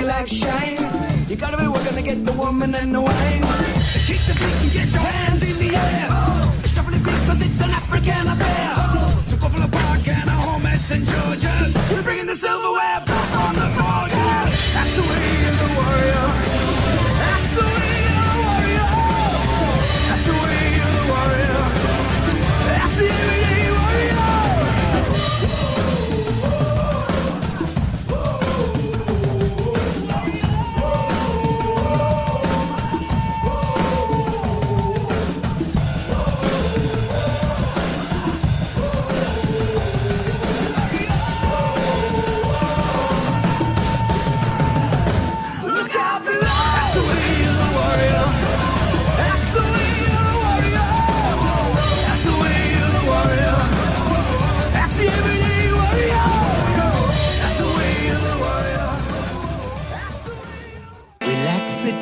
your life shine. You gotta be working to get the woman and the wine. Kick the beat and get your hands in the air. Shuffle the beat cause it's an African affair. To go for the park and our home at St. George's. We're bringing the silverware back on the gorgeous. That's the way of the warrior. That's the way of the warrior. That's the way of the warrior. That's the everyday warrior.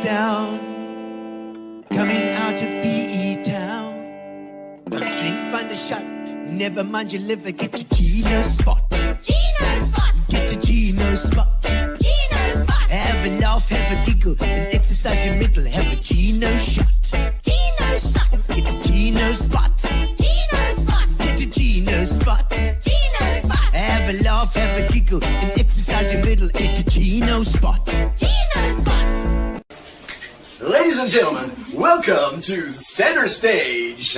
Down, coming out of PE town. Got a drink, find a shot. Never mind your liver, get to Gino's spot. Gino spot. Get to Gino's spot. Gino spot. Have a laugh, have a giggle, and exercise your middle. Have a Gino shot. Gino shot. Get to Gino's spot. Gino spot. Get to Gino's spot. Gino spot. Have a laugh, have a giggle, and exercise your middle. Get to Gino's spot. Gino spot. Ladies and gentlemen, welcome to Center Stage.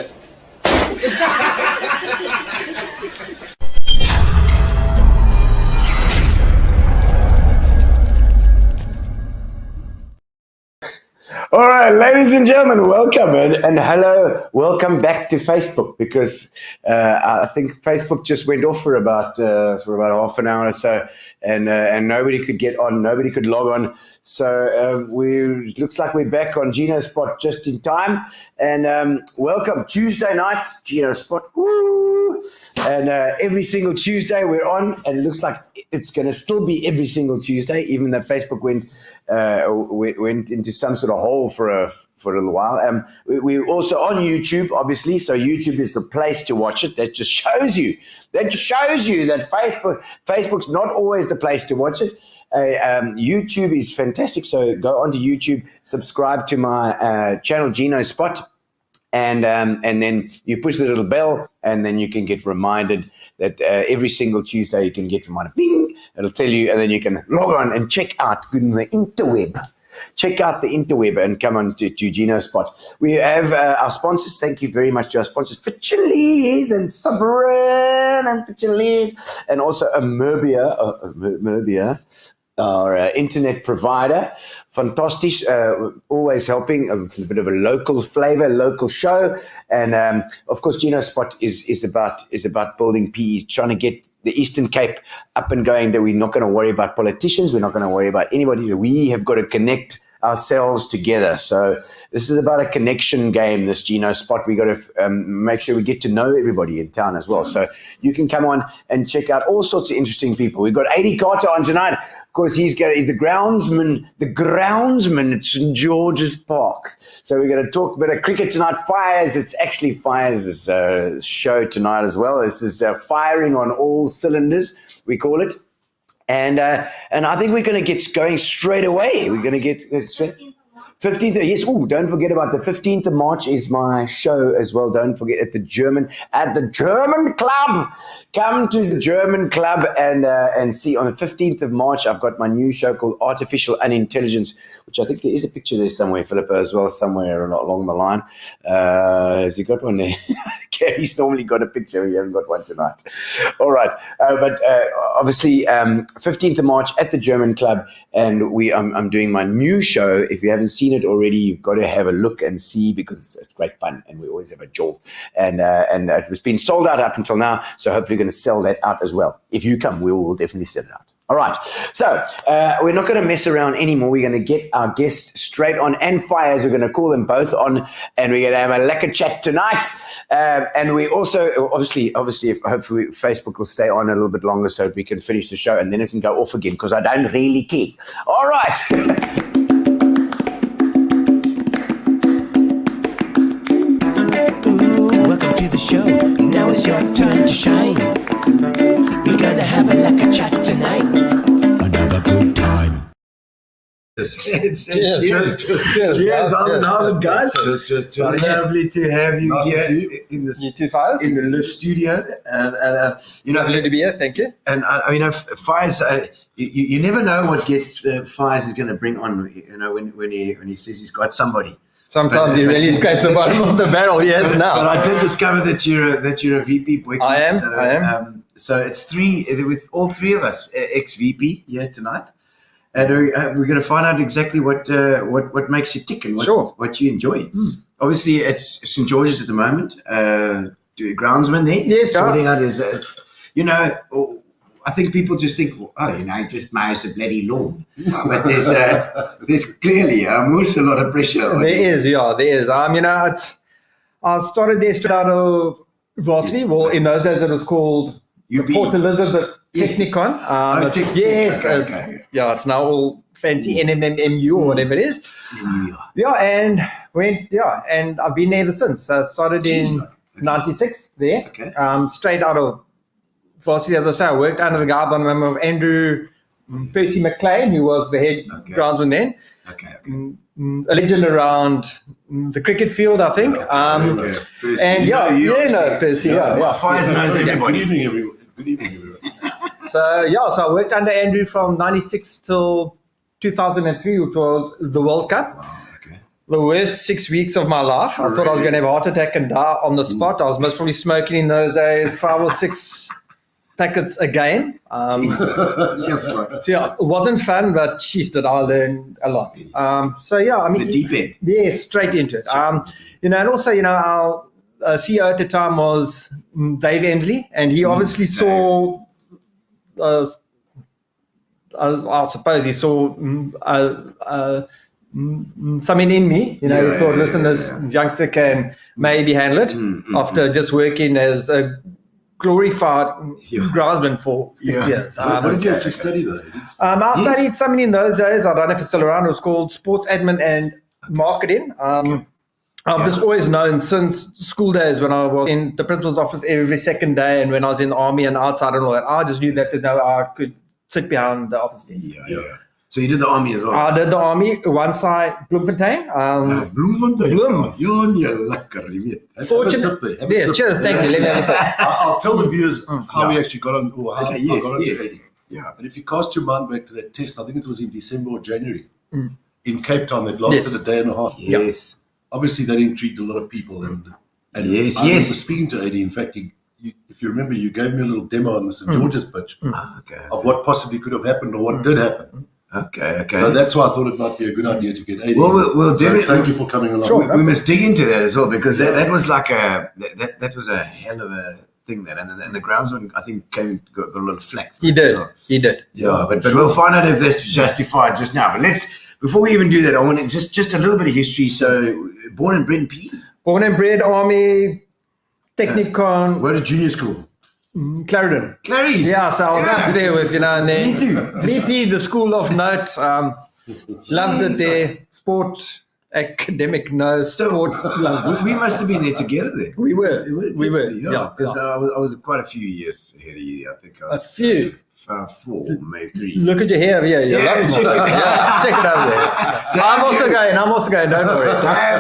All right, ladies and gentlemen, welcome and hello, welcome back to Facebook, because I think Facebook just went off for about half an hour or so, and nobody could get on, nobody could log on. So looks like we're back on Gino Spot just in time, and welcome Tuesday night, Gino Spot. Woo! And every single Tuesday we're on, and it looks like it's going to still be every single Tuesday, even though Facebook went into some sort of hole for a little while. We're also on YouTube, obviously, so YouTube is the place to watch it. That just shows you that Facebook's not always the place to watch it. YouTube is fantastic, so go onto YouTube, subscribe to my channel Gino Spot, and then you push the little bell, and then you can get reminded that every single Tuesday you can get reminded. Bing! It'll tell you, and then you can log on and check out the interweb. Check out the interweb and come on to Gino Spot. We have our sponsors. Thank you very much to our sponsors, Fitchelees and Vuuren and Fitchelees, and also Merbia, our internet provider. Fantastic, always helping with a bit of a local flavor, local show. And of course, Gino Spot is about building PEs, trying to get the Eastern Cape up and going, that we're not going to worry about politicians. We're not going to worry about anybody. We have got to connect ourselves together. So this is about a connection game, this Gino Spot. We got to make sure we get to know everybody in town as well. So you can come on and check out all sorts of interesting people. We've got Adi Carter on tonight. Of course, he's the groundsman at St. George's Park. So we're going to talk a bit of cricket tonight. Fires, it's actually Fires' show tonight as well. This is firing on all cylinders, we call it. And I think we're going to get going straight away. We're going to get straight. 15th, yes. Oh, don't forget about the 15th of March is my show as well. Don't forget at the German Club. Come to the German Club and see on the 15th of March. I've got my new show called Artificial Unintelligence, which I think there is a picture there somewhere, Philippa, as well, somewhere along the line. Has he got one there? Gary's normally got a picture. He hasn't got one tonight. All right. But obviously, 15th of March at the German Club, and I'm doing my new show. If you haven't seen it already, you've got to have a look and see, because it's great fun, and we always have a jolt. And it was been sold out up until now, so hopefully we're going to sell that out as well. If you come, we'll definitely sell it out. All right, so we're not going to mess around anymore. We're going to get our guests straight on, and Fires. We're going to call them both on, and we're going to have a lekker chat tonight. And we also, obviously, if hopefully Facebook will stay on a little bit longer so we can finish the show, and then it can go off again, because I don't really care. All right. Welcome to the show. Now it's your time to shine. We're gonna have a lekker chat tonight. Another good time. Cheers. Cheers. How's it, guys? Cheers. Lovely to have you Nice to see here you. in You too, Fires. the live studio. And Lovely to be here. Thank you. And Fires, you never know what guest Fires is going to bring on. When he says he's got somebody. Sometimes he really scrapes the bottom of the barrel. Yes, But now. I did discover that you're a VP. Boyki. I am. So, I am. So it's three with all three of us ex-VP here tonight. And we're going to find out exactly what makes you tick and what you enjoy. Obviously, it's St. George's at the moment. Groundsman there. Yes, sorting out his. I think people just think, he just mows the bloody lawn. But there's clearly also a lot of pressure. On There you. is. I started there straight out of varsity. Well, in those days it was called the UP. Port Elizabeth Technicon. Yes. Okay. It's now all fancy NMMU or whatever it is. And I've been there ever since. I started in 96 there. Okay. Straight out of varsity, as I say. I worked under the guy by the name of Andrew Percy McLean, who was the head groundsman then. Okay. A legend around the cricket field, I think. Percy, Percy. Fires knows Good everybody. evening, everyone. So I worked under Andrew from 96 till 2003, which was the World Cup. Wow, okay. The worst 6 weeks of my life. I thought I was going to have a heart attack and die on the spot. I was most probably smoking in those days 5 or 6 packets a game. Yes, right. It wasn't fun, but did I learn a lot. The deep end. Yeah, straight into it. And also, our CEO at the time was Dave Endley, and he obviously saw, I suppose he saw something in me. He thought, listen, this youngster can maybe handle it after just working as a glorified groundsman for 6 years. What did you actually study though? I studied something in those days. I don't know if it's still around. It was called sports admin and marketing. I've just always known since school days when I was in the principal's office every second day, and when I was in the army and outside and all that, I just knew that I could sit behind the office desk. Yeah. So you did the army as well? I did the army once Bloemfontein. Bloemfontein. You're lekker, you weet. Have a sip there. Have a sip. Cheers. Thank you. Let me have a sip. I'll tell the viewers how we actually got on, or how I got on Yes. to it. And if you cast your mind back to that test, I think it was in December or January in Cape Town that lasted a day and a half. Yes. Obviously, that intrigued a lot of people. And Yes. I remember speaking to AD. In fact, if you remember, you gave me a little demo on the St. George's pitch of what possibly could have happened or what did happen. Okay. So that's why I thought it might be a good idea to get AD. We'll do it. Thank you for coming along. Sure. We must dig into that as well, because that was like that was a hell of a thing. That and the groundsman, I think, got a lot of flack. He did. Yeah, but we'll find out if that's justified just now. But before we even do that, I want to just a little bit of history. So, born and bred in PE? Born and bred, Army, Technicon, What a junior school? Clarendon. Clarice. Yeah, so I was up there with, and then Me too. VP, the school of note. Loved it there. Sport, academic, sport. We must have been there together then. We were. Yeah, because I was quite a few years ahead of you. I think I was A few. 4, maybe 3. Look at your hair. Yeah, check it out. check it out there. I'm also going. Don't worry.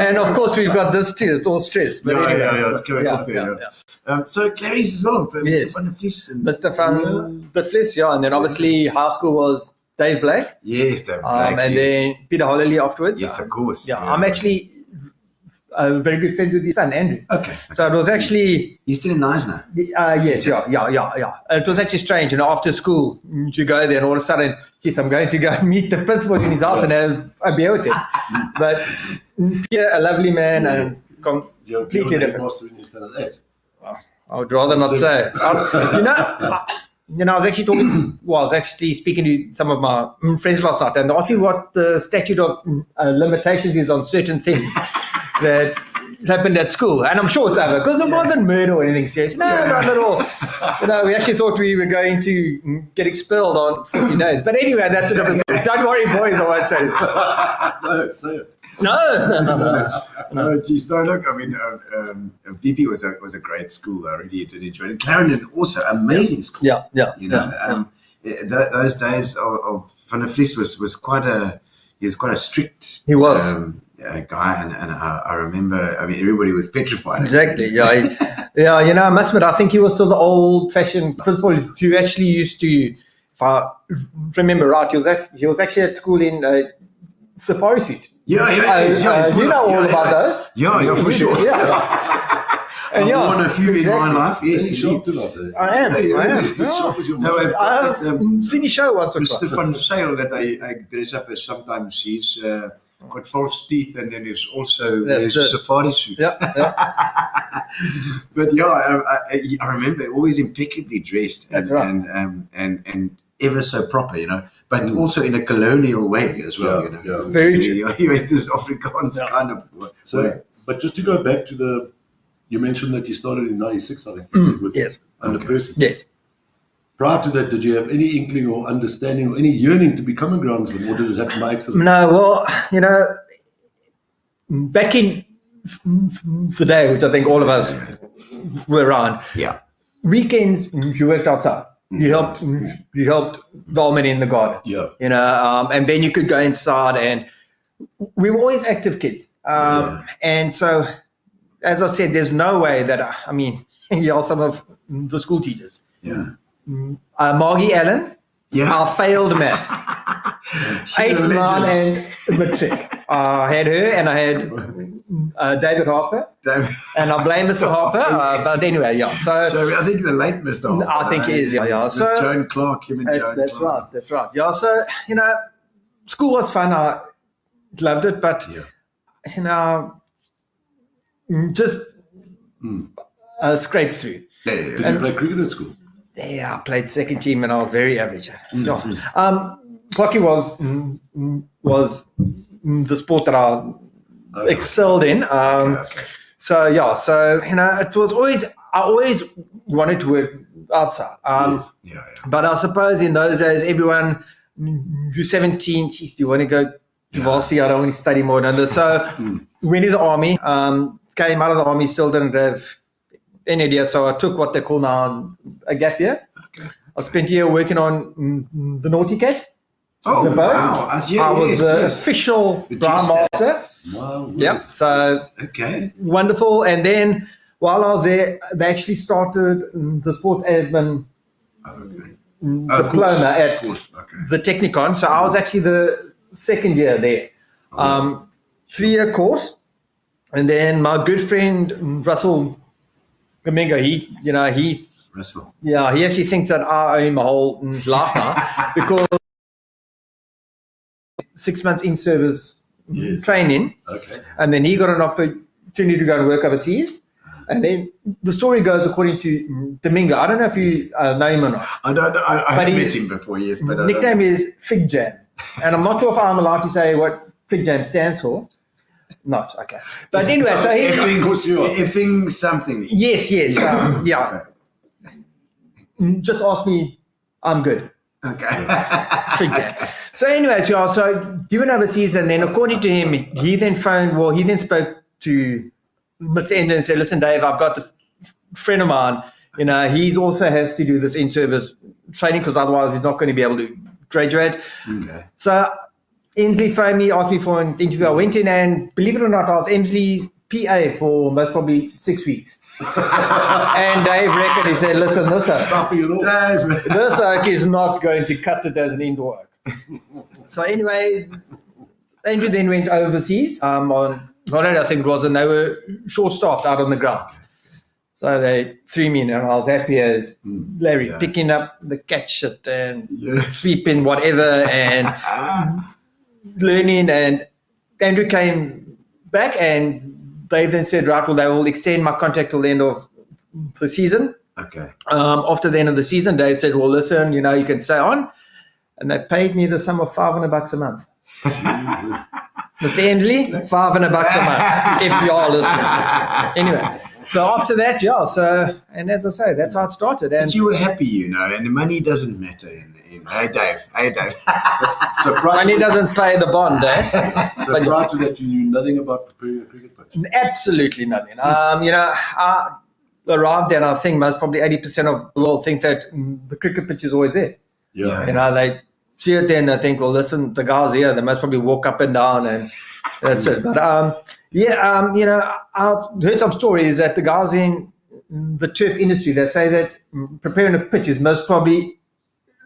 And of course, we've got this too. It's all stress. But anyway, it's coming off here. So Clarice as well, but Yes. Mr. Van der Vlies. Mr. Van der Vlies, and then obviously high school was Dave Black. Yes, Dave Black. And then Peter Holloway afterwards. Yes, of course. Yeah, I'm actually very good friends with his son, Andrew. Okay. So it was actually... He's still in Neisner. Yes, yeah. It was actually strange, after school, to go there and all of a sudden, I'm going to go and meet the principal in his house and have a beer with him. But Peter, a lovely man and completely different. I would rather not say. I was actually speaking to some of my friends last night, and they asked me what the statute of limitations is on certain things that happened at school. And I'm sure it's over, because it wasn't murder or anything serious. No, not at all. We actually thought we were going to get expelled on 40 days. But anyway, that's a different story. Don't worry, boys, I won't say it. No, say it. No, geez, no, look, I mean, VP was a great school. I really did enjoy it. Clarendon also, amazing school. Yeah. Those days of Van der Vlies was quite a, he was quite a strict. He was. Guy, and I remember. I mean, everybody was petrified. Exactly. Yeah. I must admit, I think he was still the old-fashioned principal who actually used to, if I remember right, he was actually at school in a safari suit. Yeah. You know all about those. Yeah, for sure. Yeah. And I've worn a few in my life. Yes, Any shop tonight, eh? I am. Shop is your No, mother. I've seen his show once or Mr. twice. Van Sale that I dress up as sometimes. He's got false teeth, and then there's also That's his it. safari suit. Yeah. But I remember always impeccably dressed. That's right. And ever so proper, but also in a colonial way as well. Yeah. Very true. You had this Afrikaans kind of way. So, but just to go back to you mentioned that you started in 96, I think, you said, with Yes. under Percy. Yes. Prior to that, did you have any inkling or understanding or any yearning to become a groundsman, or did it happen by accident? No, well, back in the day, which I think all of us were around, Yeah. weekends you worked outside. You helped the old man in the garden. Yeah. And then you could go inside, and we were always active kids. And so, as I said, there's no way that some of the school teachers. Yeah. Margie Allen, Yeah. I failed maths. 8, 9, and matric. I had her, and I had David Harper, and I blame Mr. Harper. But anyway, yeah. So I think the late Mr. Harper. I think he is, yeah. It's So Joan Clark, him and Joan that's Clark. right. Yeah. So school was fun. I loved it, but just scraped through. Did you play cricket at school? Yeah, I played second team, and I was very average. Hockey was the sport that I excelled in. So it was always, I always wanted to work outside. But I suppose in those days, everyone, you're 17, geez, do you want to go to varsity? I don't want to study more than this. So went to the army, came out of the army, still didn't have any idea. So I took what they call now a gap year. Okay. I spent a year working on the Naughty Cat. Oh, the boat. wow. I was the official brown master. Wow. Yeah. So Okay. wonderful. And then while I was there, they actually started the sports admin diploma at the Technicon. So I was actually the second year there. 3-year course. And then my good friend Russell Domingo, he Russell. Yeah, he actually thinks that I owe him a whole life now because 6 months in service training, and then he got an opportunity to go and work overseas. And then the story goes according to Domingo. I don't know if you know him or not. I don't know. I haven't met him before, yes, but nickname is Fig Jam, and I'm not sure if I'm allowed to say what Fig Jam stands for. Not okay, but anyway, so effing something. Yes, yeah. Okay. Just ask me, I'm good. Okay. So anyway, so given overseas, and then according to him, he then spoke to Mr. Ender and said, listen, Dave, I've got this friend of mine, he also has to do this in-service training because otherwise he's not going to be able to graduate. Okay. So Emsley phoned me, asked me for an interview. I went in, and believe it or not, I was Emsley's PA for most probably 6 weeks. And Dave reckoned, he said, listen, this oak is not going to cut it as an indoor oak. So anyway, Andrew then went overseas on holiday, I think it was, and they were short-staffed out on the ground. So they threw me in, and I was happy as Larry, picking up the catch shit and sweeping whatever and learning. And Andrew came back, and they then said, right, well, they will extend my contract till the end of the season. Okay. After the end of the season, Dave said, well, listen, you can stay on. And they paid me the sum of $500 a month. Mr. Emsley, $500 a month, if you are listening. Anyway, so after that, and as I say, that's how it started. And But you were happy, and the money doesn't matter. Hey, Dave. So money doesn't pay the bond, eh? So prior to that, you knew nothing about preparing a cricket pitch? Absolutely nothing. I arrived there, and I think most probably 80% of the world think that the cricket pitch is always there. Yeah. see it there and they think, well, listen, the guys here, they must probably walk up and down and that's it. But I've heard some stories that the guys in the turf industry, they say that preparing a pitch is most probably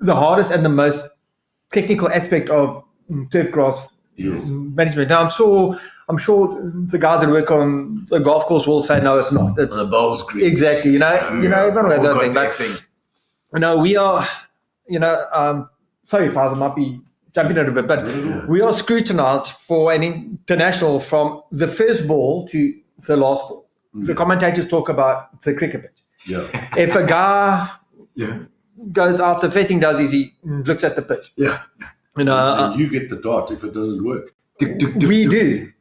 the hardest and the most technical aspect of turf grass management. Now, I'm sure the guys that work on the golf course will say, no, it's not. It's the bowls green. Exactly. Everyone has that thing. But we are, sorry, Fazer, might be jumping a bit, but we are scrutinized for an international from the first ball to the last ball. The commentators talk about the cricket pitch. Yeah. If a guy goes out, the first thing does is he looks at the pitch. Yeah. And you get the dot if it doesn't work. We do,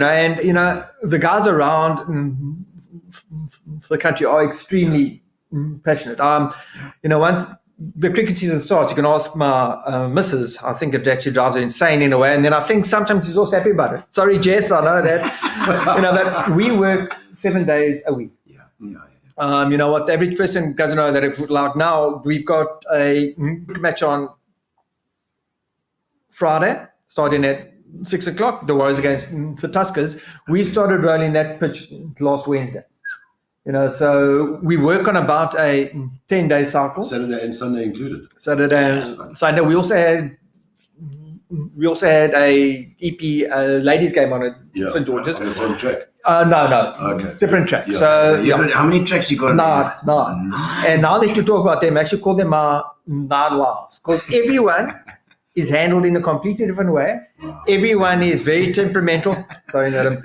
and the guys around the country are extremely passionate. Once the cricket season starts, you can ask my missus. I think it actually drives her insane in a way, and then I think sometimes she's also happy about it. Sorry, Jess, I know that. But we work 7 days a week. What the average person doesn't know that if like now we've got a match on Friday, starting at 6 o'clock, the Warriors against the Tuskers. We started rolling that pitch last Wednesday. So we work on about a 10-day cycle. Saturday and Sunday included. Saturday and Sunday. We also had a EP ladies game on it, St. George's. On the same track. No. Okay. Different track. Yeah. So How many tracks you got? Nine. And now that you talk about them, I actually call them nine wives, because everyone is handled in a completely different way. Everyone is very temperamental. Sorry, Adam.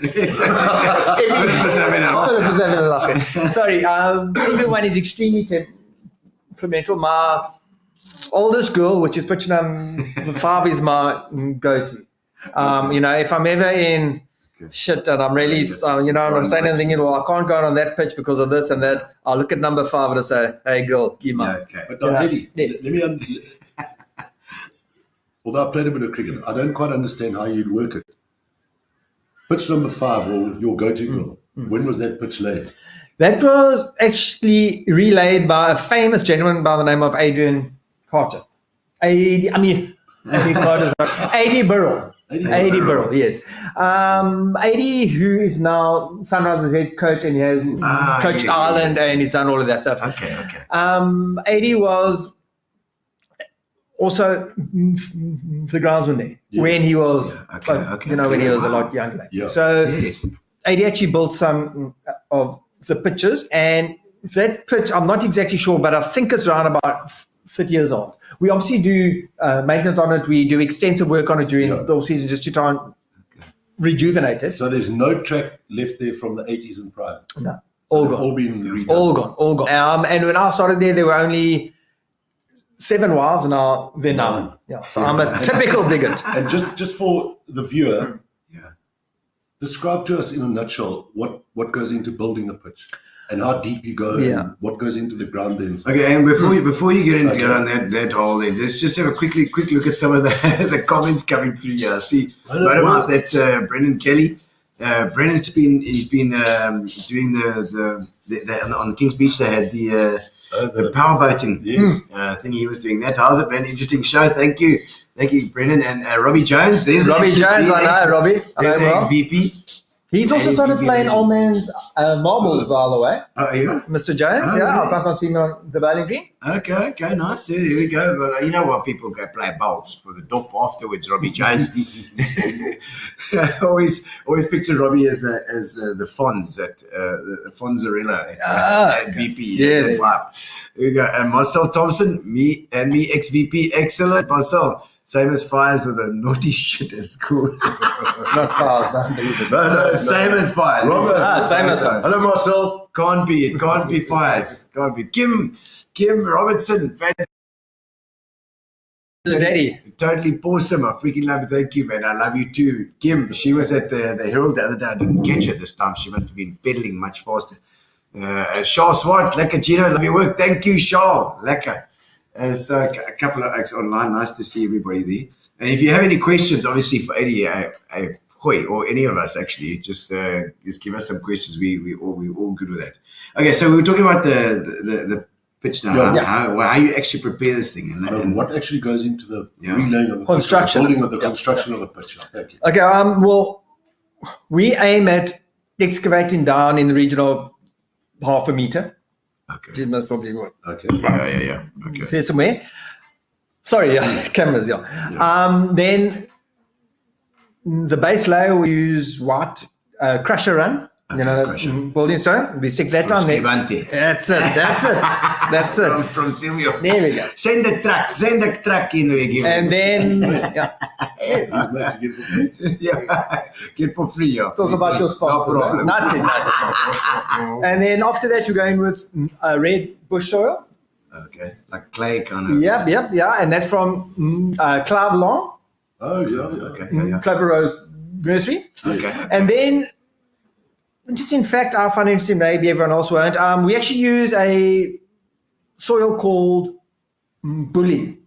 Sorry, everyone is extremely temperamental. My oldest girl, which is pitch number 5, is my go-to. If I'm ever in shit and I'm really, I'm saying anything, well, I can't go out on that pitch because of this and that, I'll look at number 5 and I'll say, hey, girl, give me. But Eddie, let me although I played a bit of cricket, I don't quite understand how you'd work it. Pitch number 5, or your go-to girl, when was that pitch laid? That was actually relayed by a famous gentleman by the name of Adrian Carter. AD Burrell. AD Burrell, yes. AD, who is now Sunrise's head coach, and he has coached Ireland and he's done all of that stuff. Okay. AD was also the groundsman there when he was, when he was a lot younger. Yeah. So AD actually built some of the pitches, and that pitch, I'm not exactly sure, but I think it's around about 30 years old. We obviously do maintenance on it. We do extensive work on it during the off-season just to try and rejuvenate it. So there's no track left there from the 80s and prior? No, all gone. All been redone? All gone. And when I started there were only 7 wives, and now they're 9. Yeah, so I'm a typical bigot. And just for the viewer, describe to us in a nutshell what goes into building a pitch and how deep you go and what goes into the ground then. Okay, and before you get into on that hole, then let's just have a quick look at some of the comments coming through here. See, that's Brendan Kelly. Brendan's been doing the on the King's Beach. They had the power boating thing. He was doing that. How's it, man? Interesting show. Thank you, Brendan. And Robbie Jones. There's Robbie Jones. I know Robbie. There's the ex-VP. He's also started playing old man's marbles, by the way. Oh, yeah? Mr. Jones, I'll sometimes see him on the bowling green. Okay, nice. Yeah, here we go. Well, you know what? People go play bowls for the dop afterwards, Robbie Jones. always picture Robbie as the Fonz at the Fonzarella at VP. Yeah. Vibe. Here we go. And Marcel Thompson, me, ex-VP. Excellent, Marcel. Same as Fires with a naughty shit at school. Not Fires, no, same as Fires. Same as Fires. Hello, Marcel. Can't be Fires. Can't be. Kim Robertson. Daddy. Totally awesome. I freaking love it. Thank you, man. I love you too. Kim, she was at the Herald the other day. I didn't catch her this time. She must have been pedaling much faster. Charles Swart, lekker Gino. Love your work. Thank you, Charles. Lekker. So a couple of acts online. Nice to see everybody there. And if you have any questions, obviously for Eddie, or any of us actually, just give us some questions. We all good with that. Okay, so we were talking about the pitch now. Yeah. How you actually prepare this thing? And What actually goes into the Yeah. relaying of the Construction. pitch, the building of the construction of the pitch? Thank you. Okay. Well, we aim at excavating down in the region of 0.5 meter. Okay. That's probably what. Okay. Yeah. Okay. Here somewhere. Sorry, cameras. Yeah. Then the base layer we use white crusher run. Crusher. Building stone. We stick that on there. Levante. That's it. From Silvio. There we go. Send the truck in there. Give And then yeah, He's meant to give it- yeah, get for free. Yeah. talk about your sponsor. No problem. Nothing. And then after that, you're going with red bush soil. Okay, like clay kind of. Yep. And that's from Clive Long, Oh, yeah. Okay. Yeah. Clover Rose Nursery. Okay. And then, just in fact, I find it interesting, maybe everyone else won't. We actually use a soil called Bully,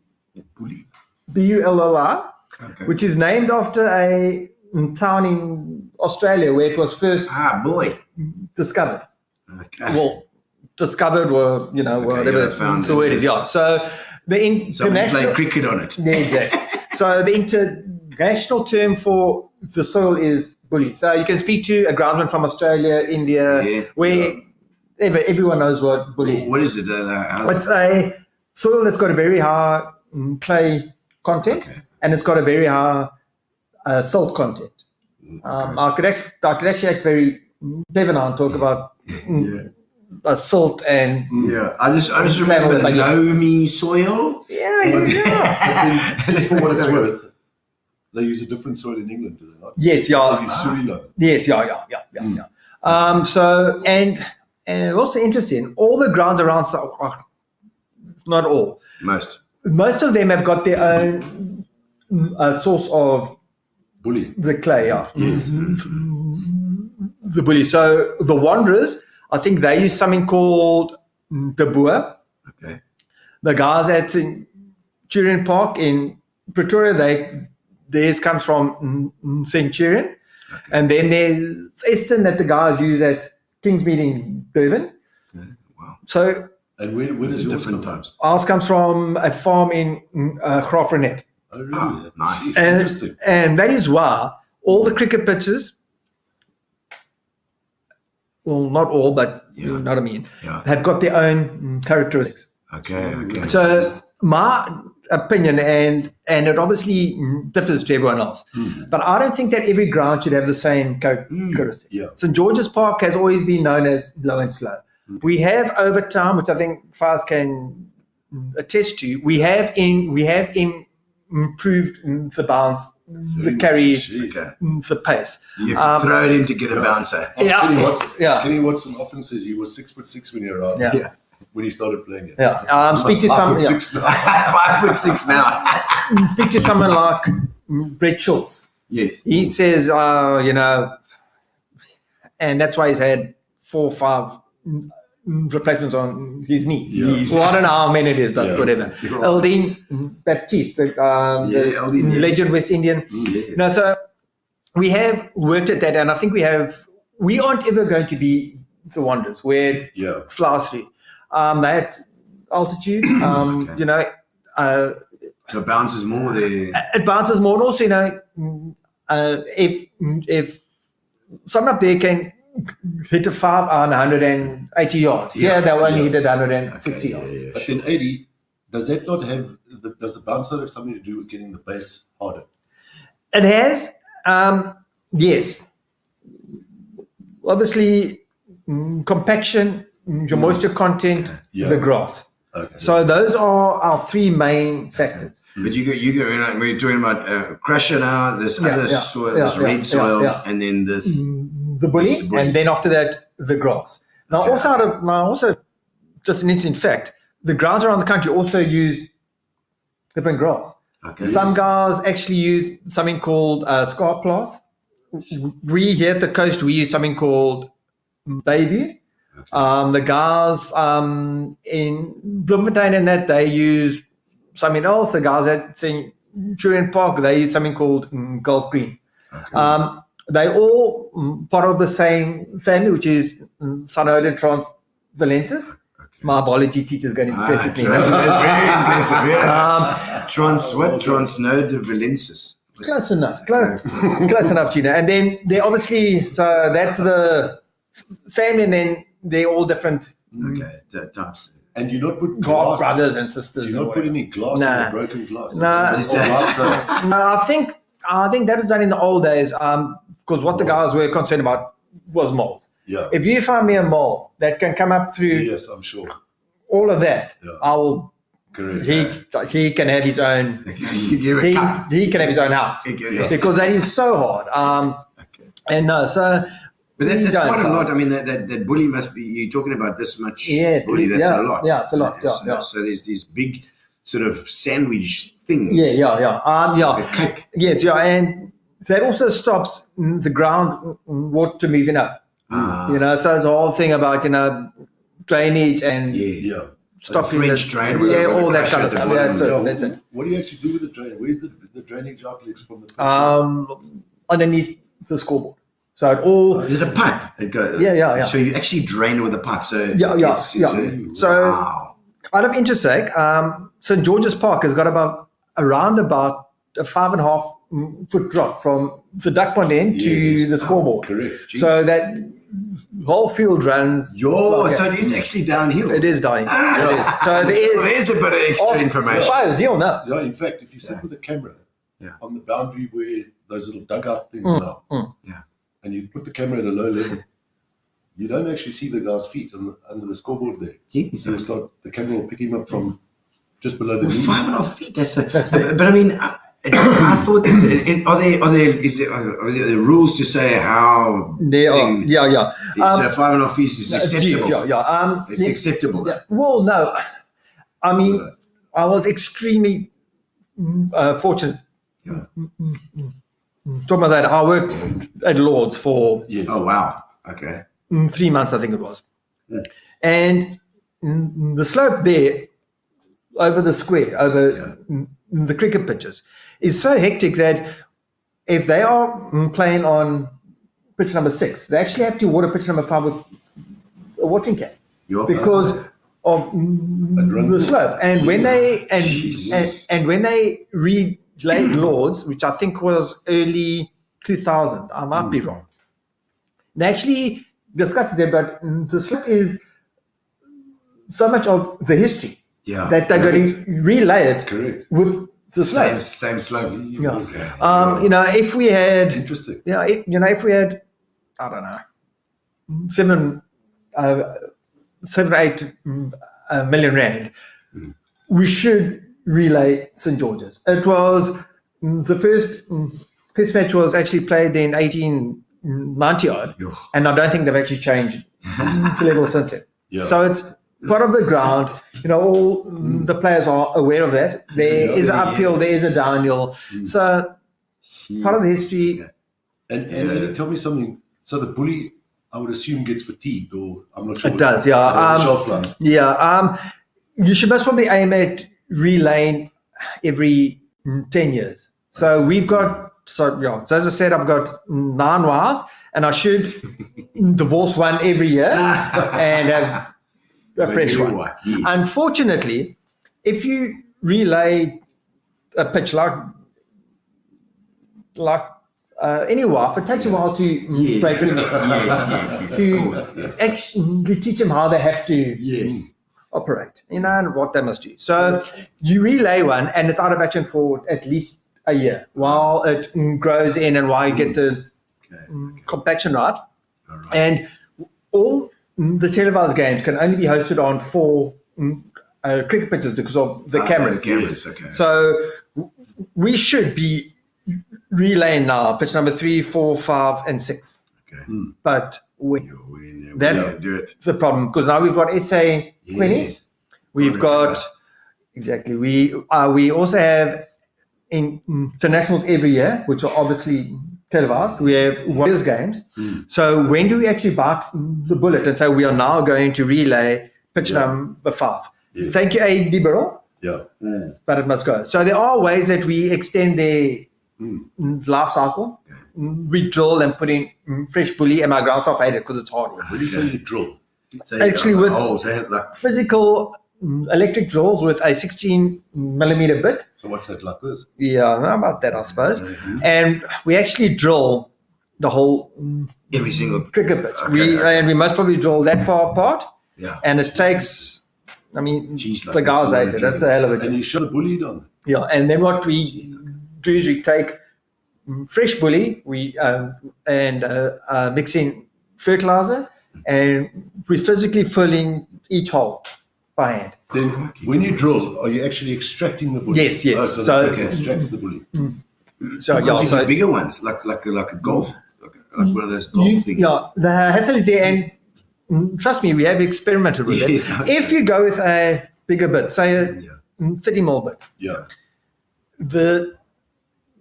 Bully. Bulli, Okay. which is named after a town in Australia where it was first Boy. discovered. Okay. Well, discovered or, whatever yeah, found the word is. Yeah. So the Somebody international... played cricket on it. Yeah, exactly. So the international term for the soil is bully. So you can speak to a groundsman from Australia, India, where everyone knows what bully is. What is it? It's a soil that's got a very high clay content, and it's got a very high salt content. I could actually act very Devon and talk about salt and I just remember the loamy soil. For what it's worth, they use a different soil in England, do they not? Yes, They use Suriname. Yes, yeah. So and also interesting, all the grounds around, not all, most of them have got their own source of Bully. the clay. Yeah. Yes. The bully. So the Wanderers, I think they use something called the Boer. Okay. The guys at Centurion Park in Pretoria, theirs comes from Centurion. Okay. And then there's Eston that the guys use at Kingsmead in Durban. Okay. Wow. So, And where does yours different come from? times. ours comes from a farm in Graafrenet. Oh, really? Nice. Interesting. And that is why all the cricket pitches, well, not all, but you know what I mean, have got their own characteristics. Okay. So my opinion, and it obviously differs to everyone else, but I don't think that every ground should have the same characteristic. Yeah. St. George's Park has always been known as low and slow. We have over time, which I think Faz can attest to, we have improved the bounce, the carry, the pace. You throw it in to get a bouncer. Kenny Watson often says he was 6'6" when he arrived. Yeah. When he started playing it. Speak to some. 5'6" now. 5'6" now. Speak to someone like Brett Schultz. Yes. He says, and that's why he's had 4 or 5 replacements on his knees. Yes. Well, I don't know how many it is, but whatever. Eldine Baptiste, the legend West Indian. Yes. So we have worked at that, and I think we aren't ever going to be the Wanderers where flies through. They had altitude, So it bounces more there. it bounces more, and also, if someone up there can hit a 5 on 180 yards, they'll only hit it 160 yards. But in 80, does that not have, does the bouncer have something to do with getting the base harder? It has, yes. Obviously, compaction, your moisture content, the grass. Okay. So those are our 3 main factors. But we're talking about crusher now, this other soil, this red soil, and then this... The bully, and then after that, the grass. Now, also, just an interesting fact, the grounds around the country also use different grass. Okay. Some guys actually use something called scarp glass. We here at the coast, we use something called Bayview. The guys in Bloemfontein and that, they use something else. The guys at Centurion Park, they use something called Gulf Green. Okay. They all part of the same family, which is Synodontrons valensis. My biology teacher's going to be impressed with me. Very impressive. Yeah. Transnode valensis. Close enough. Close enough, Gino. And then they obviously, so that's the family, and then they're all different Types. And you not put half glass, brothers and sisters. do you and not put whatever. any glass Nah. in the broken glass? Nah. It's all glass, so- No, I think that was done in the old days, because what the guys were concerned about was mold. Yeah. If you find me a mole that can come up through Yes, I'm sure. all of that, Yeah. I'll. Correct. He can have his own. You give a cup. He can have his own house Yeah. because that is so hard. And no, so. But that's Going quite a lot. fast. I mean, that bully must be, you're talking about this much Yeah, bully, that's yeah, a lot. yeah, it's a lot, yeah, so, yeah. so there's these big sort of sandwich things. Yeah. Like a cake. Yes, yeah, and that also stops the ground water moving up. You know, so it's a whole thing about drainage and Yeah. stopping French the drain with all a that crusher kind of at stuff. the Yeah, bottom. that's it. What do you actually do with the drain? Where's the drainage outlet from the pitch? Underneath the scoreboard. So it all. Is it a pipe? It goes, Yeah. So you actually drain with a pipe. So it Yeah. gets- So wow. out of interest sake, St. George's Park has got around about a 5.5 foot drop from the duck pond end to Yes. the scoreboard. Correct. So that whole field runs. like So that. it is actually downhill. It is dying. It is. So there is. There's a bit of extra information. Players, you'll know. Yeah, in fact, if you sit with a camera Yeah. on the boundary where those little dugout things are, Yeah. and you put the camera at a low level, you don't actually see the guy's feet under the scoreboard there. Jeez. So the camera will pick him up from just below the Well, knees. 5.5 feet. But I mean, I thought that, are there rules to say how? There are. Yeah. So 5.5 feet is It's acceptable. huge, yeah. It's acceptable. Yeah. Well, no. I mean, I was extremely fortunate. Yeah. Talking about that, I worked at Lord's for Yes. Oh wow. Okay. 3 months, I think it was. And the slope there over the square, over the cricket pitches, is so hectic that if they are playing on pitch number 6, they actually have to water pitch number 5 with a watering can because of the slope. And when they and when they relayed Lords, which I think was early 2000, I might be wrong. They actually discussed it, but the slope is so much of the history that they're going to relay it Correct. with the slope. Same slope. Yeah. Okay. If we had, Interesting. if we had, I don't know, 7 or 8 million rand, we should relay St. George's. It was the first test match was actually played in 1890 odd, and I don't think they've actually changed the level since then. Yeah. So it's part of the ground. All the players are aware of that. There is an uphill, there is a downhill. So part of the history. And tell me something. So the bully, I would assume, gets fatigued, or I'm not sure. It does, yeah. Shelf life. Yeah. You should most probably aim at relaying every 10 years. So we've got, so as I said, I've got 9 wives, and I should divorce one every year and have a fresh new one. one, yes. Unfortunately, if you relay a pitch like any wife, it takes a while to break it, Yes. to Of course, yes. actually teach them how they have to operate, and what they must do. So you relay one, and it's out of action for at least a year while it grows in and while you get the compaction right. And all the televised games can only be hosted on 4 cricket pitches because of the cameras. The cameras, okay. So we should be relaying now pitch number 3, 4, 5, and 6. Okay. But that's do it. the problem, because now we've got SA 20. Yes. We've got exactly. We also have internationals every year, which are obviously televised. We have Warriors games. So when do we actually bite the bullet and say we are now going to relay pitch number 5? Yes. Thank you, A.D. Burrell, Yeah. but it must go. So there are ways that we extend their life cycle. We drill and put in fresh bully, and my ground staff hate it because it's hard. When you say you drill, So Actually, with physical electric drills with a 16 millimeter bit. So what's that like this? Yeah, about that, I suppose. And we actually drill the whole every single cricket bit. Okay. And we must probably drill that far apart. Yeah. And it takes, I mean, Jeez, like the guys that's hate it. That's a hell of a And job. you shove the bully down. Yeah. And then what we do is we take fresh bully, mix in fertilizer, and we're physically filling each hole by hand. Then when you drill, are you actually extracting the bully? Yes, yes. So, So- that extracts the bully. So, yeah, so bigger ones, like a golf, like one of those golf things. Yeah, the hassle is there, and trust me, we have experimented with Yes, it. okay. If you go with a bigger bit, say a 30 mil bit, Yeah. the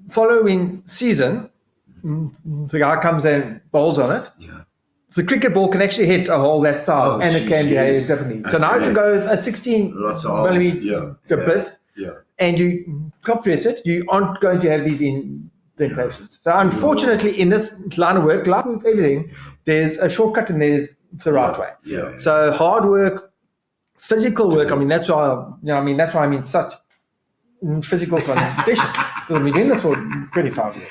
following season, the guy comes and bowls on it. Yeah. The cricket ball can actually hit a hole that size, Oh, and it can geez, behave yes. differently. So now if you go with a 16 Lots of holes. millimeter bit, Yeah. and you compress it, you aren't going to have these indentations. So unfortunately, in this line of work, like with everything, there's a shortcut and there's the right way. Yeah. So hard work, physical work. I mean, that's why I'm in such physical condition. Because I've been doing this for 25 years.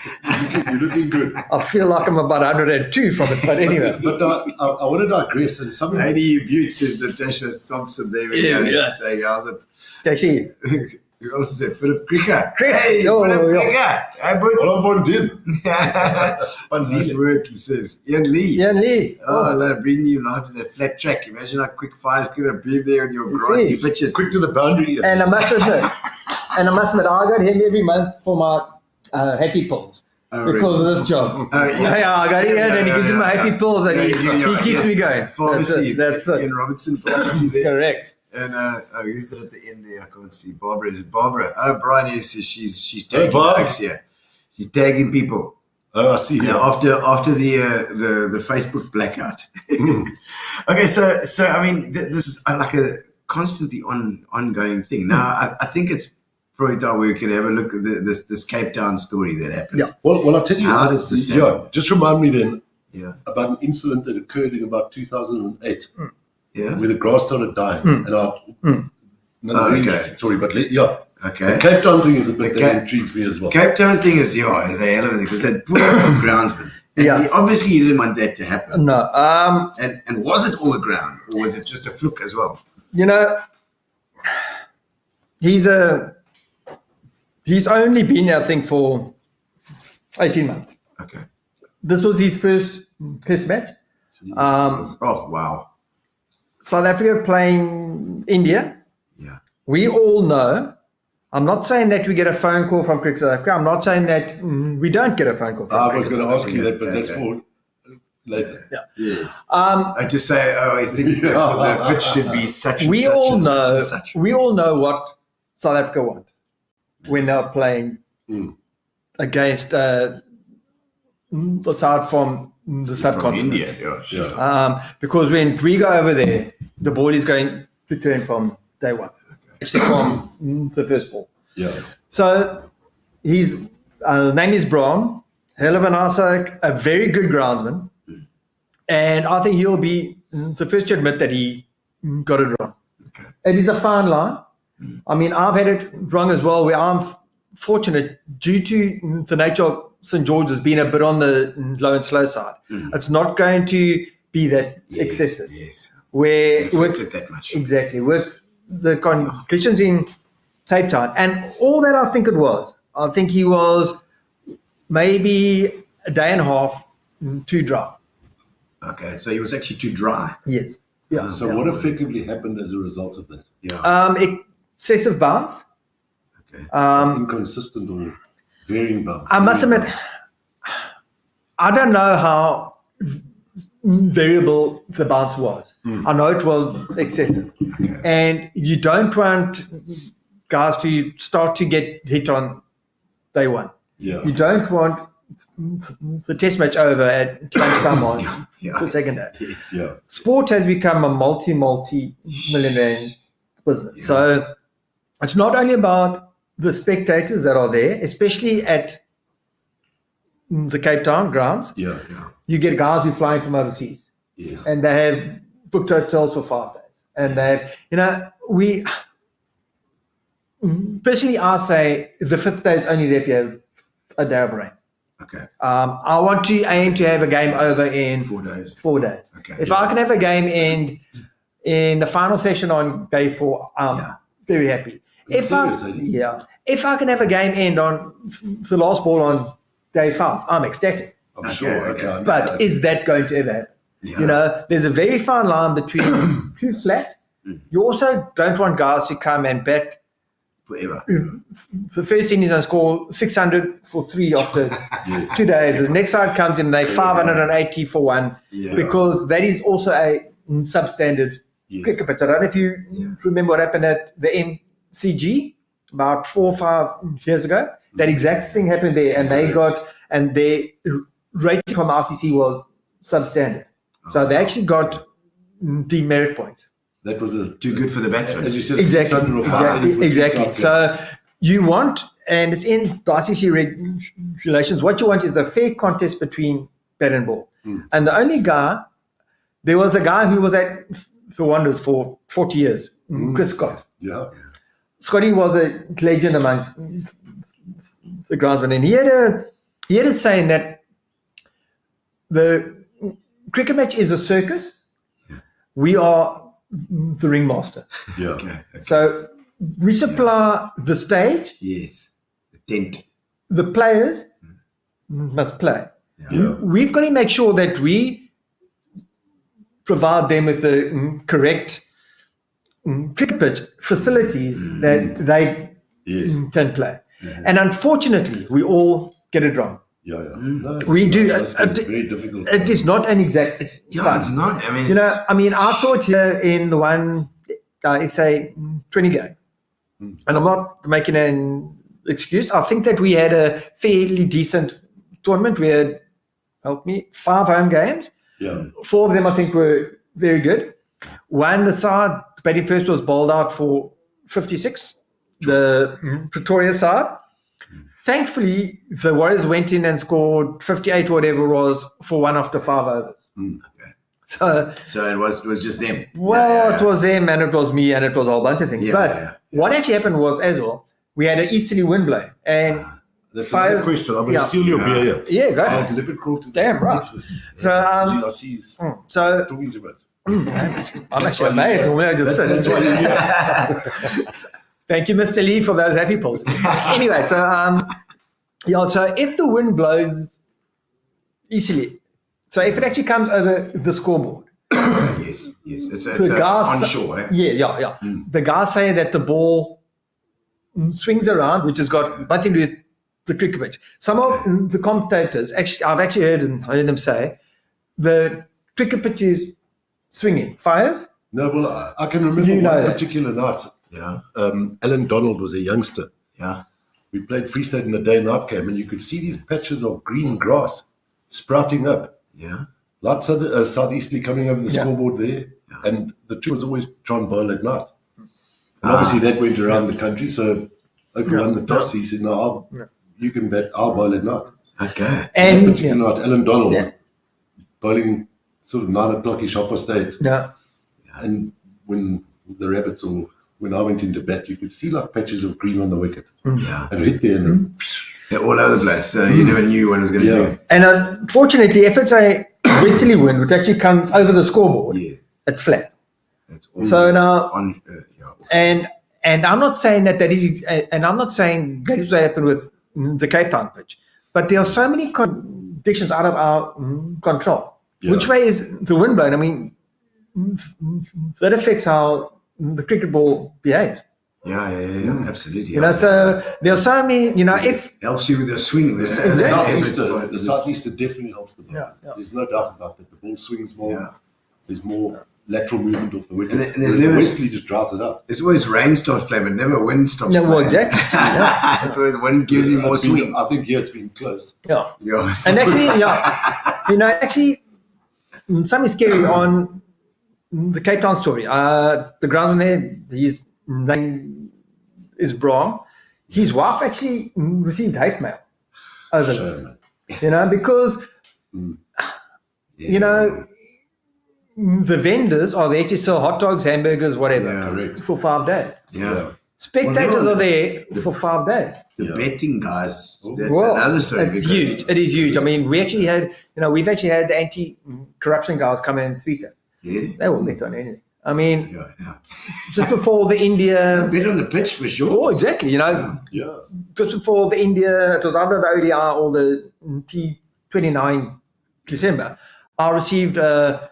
You're looking good. I feel like I'm about 102 from it, but anyway. But I want to digress. And some of Lady Butte says Natasha Thompson there. Saying, how's it? Actually, Who else is there? Philip Cricker. Crick. Hey, Oh, Philip yeah. Cricker. Hey, boy. What I'm going to do. Nice work, he says. Ian Lee. Ian Lee. Oh, like bringing you now to the flat track. Imagine how quick fires could have been there on your You grassy see. pitches. Quick to the boundary. And I must admit, I got him every month for my happy pills. Oh, Because really? of this job. Yeah. I got him and he gives me my happy pills and he keeps me going. Pharmacy. That's it. In Robertson Pharmacy there. Correct. And who's that at the end there? I can't see. Barbara. Is it Barbara? Oh, Brian is. She's tagging Barbs? us here. She's tagging people. Oh, I see. Yeah, after the Facebook blackout. Okay, so I mean, this is like a constantly ongoing thing. Now, I think it's probably time we can have a look at this Cape Town story that happened. Yeah. Well, I'll tell you. How does this happen? just remind me then Yeah. about an incident that occurred in about 2008 Yeah. where the grass started dying. And another really interesting story, but Okay. The Cape Town thing is a bit The that Cape- intrigues me as well. Cape Town thing is a hell of a thing because they put up a groundsman. And Yeah. obviously, he didn't want that to happen. No. And was it all the ground, or was it just a fluke as well? You know, he's only been there, I think, for 18 months. Okay. This was his first test match. Oh wow. South Africa playing India. Yeah. We all know. I'm not saying that we get a phone call from Cricket South Africa. I'm not saying that we don't get a phone call from I Cricket was going to South ask you that, but that's Okay. for later. Yes. I just say, I think the pitch should be such. And We such all and such know. and such. We all know what South Africa want when they're playing against the side from the From subcontinent. India. Yeah. Sure. Because when we go over there, the ball is going to turn from day one, except from the first ball. Yeah. So his name is Braun, hell of an arser, a very good groundsman, and I think he'll be the first to admit that he got it wrong. Okay. It is a fine line. I mean, I've had it wrong as well, where I'm fortunate due to the nature of St. George's being a bit on the low and slow side. It's not going to be that excessive. Yes. Where Affected with that much. exactly with the conditions in Cape Town and all that, I think I think he was maybe a day and a half too dry. Okay, so he was actually too dry. Yes. Yeah. So what effectively happened as a result of that? Yeah. Excessive bounce. Okay. Inconsistent or varying bounce? I must admit, I don't know how variable the bounce was. I know it was excessive. Okay. And you don't want guys to start to get hit on day one. Yeah. You don't want the test match over at lunchtime on the second day. Yes. Yeah. Sport has become a multi-million rand business. Yeah. So it's not only about the spectators that are there, especially at the Cape Town grounds. Yeah. You get guys who fly in from overseas Yes. and they have booked hotels for 5 days. And they've, personally, I say the 5th day is only there if you have a day of rain. Okay. I want to aim to have a game over in 4 days. 4 days. Okay. If I can have a game in the final session on day 4, I'm very happy. If I can have a game end on the last ball on day 5, I'm ecstatic. I'm sure. Okay. But is that going to ever happen? Yeah. There's a very fine line between too flat. You also don't want guys who come and bat Forever. the first innings and score 600 for 3 after 2 days. The next side comes in, they 580 for 1 because that is also a substandard cricket pitch. I don't know if you remember what happened at the MCG about 4 or 5 years ago. That exact thing happened there, and their rating from RCC was substandard. So they actually got demerit points. That was Too good for the batsman. as you said, Exactly. 600 or 580 Exactly. for So you want, and it's in the ICC regulations, what you want is a fair contest between bat and ball. And the only guy, there was a guy who was at the Wanderers for 40 years, Chris Scott. Yeah. Scotty was a legend amongst the groundsmen, and he had a saying that the cricket match is a circus. We are the ringmaster. Yeah. Okay. So we supply the stage. Yes. The tent. The players must play. Yeah. We've got to make sure that we provide them with the correct cricket pitch facilities that they Yes. can play. And unfortunately, we all get it wrong. Yeah. No, We do. It's very difficult. It is not an exact Yeah, science. it's not. I mean, I saw it here in the one, it's a 20 game. And I'm not making an excuse. I think that we had a fairly decent tournament. We had, help me, 5 home games. Yeah. 4 of them, I think, were very good. One, the side batting first was bowled out for 56, the Pretoria side. Thankfully, the Warriors went in and scored 58 or whatever it was for 1 after 5 overs. So it was just them. It was them and it was me and it was a whole bunch of things. What actually happened was, as well, we had an easterly wind blowing. And That's Fires- another question. I'm going to yeah. steal your beer here. Yeah, go I ahead. had leopard crawl to Damn right. So, I see you so talking too much. I'm actually amazed. Normally I just sit. That's why you're here. Thank you, Mr. Lee, for those happy pulls. Anyway, so so if the wind blows easily, so if it actually comes over the scoreboard, Yes. It's the guys onshore. Eh? Yeah. The guys say that the ball swings around, which has got nothing to do with the cricket pitch. Some of the commentators, I've actually heard them say the cricket pitch is swinging. Fires? No, well, I can remember You know one that. particular night. Yeah. Alan Donald was a youngster. Yeah. We played Free State in a day night game, and you could see these patches of green grass sprouting up. Yeah. Lots of southeasterly coming over the Yeah. scoreboard there. And the trick was always try and bowl at night. And obviously that went around the country. So Oprah won the toss. He said, no, you can bet I'll bowl at night. Okay. And That particular night, Alan Donald Yeah. bowling sort of 9 o'clock-ish, 8:30. Yeah. And when the rabbits or when I went into bat, you could see like patches of green on the wicket. Yeah. And hit there and They're all over the place. So you never knew when it was going to yeah. And unfortunately, if it's a westerly wind, which actually comes over the scoreboard, Yeah. it's flat. It's all So now, on. and I'm not saying that is, and I'm not saying that is what happened with the Cape Town pitch, but there are so many conditions out of our control. Yeah. Which way is the wind blowing? I mean, that affects how the cricket ball behaves. Yeah. Absolutely. You know, so there are so many. You know, if helps you with your swing. The southeaster definitely helps the bowlers. Yeah. There's no doubt about that. The ball swings more. Yeah. There's more lateral movement off the wicket. And there's Whereas never- the westerly just drives it up. There's always rain stops playing, but never wind stops no, well, playing. exactly. Yeah. That's where the wind gives you more It's been- swing. I think here it's been close. Yeah. Yeah. And actually, you know, something scary on the Cape Town story. The groundsman there, his name is Brahm. His wife actually received hate mail over this. So, You know, because, you know, the vendors are there to sell hot dogs, hamburgers, whatever, Correct. for 5 days. Yeah. Spectators Well, are there for 5 days. The Yeah. betting guys, that's Well, another story. it's because- huge. It is huge. I mean, we've actually had the anti-corruption guys come in and speak to us. Yeah. They won't bet on anything. I mean, Yeah. just before the India. Bet on the pitch for sure. Oh, exactly. Yeah. Just before the India, it was either the ODI or the T29 December. I received a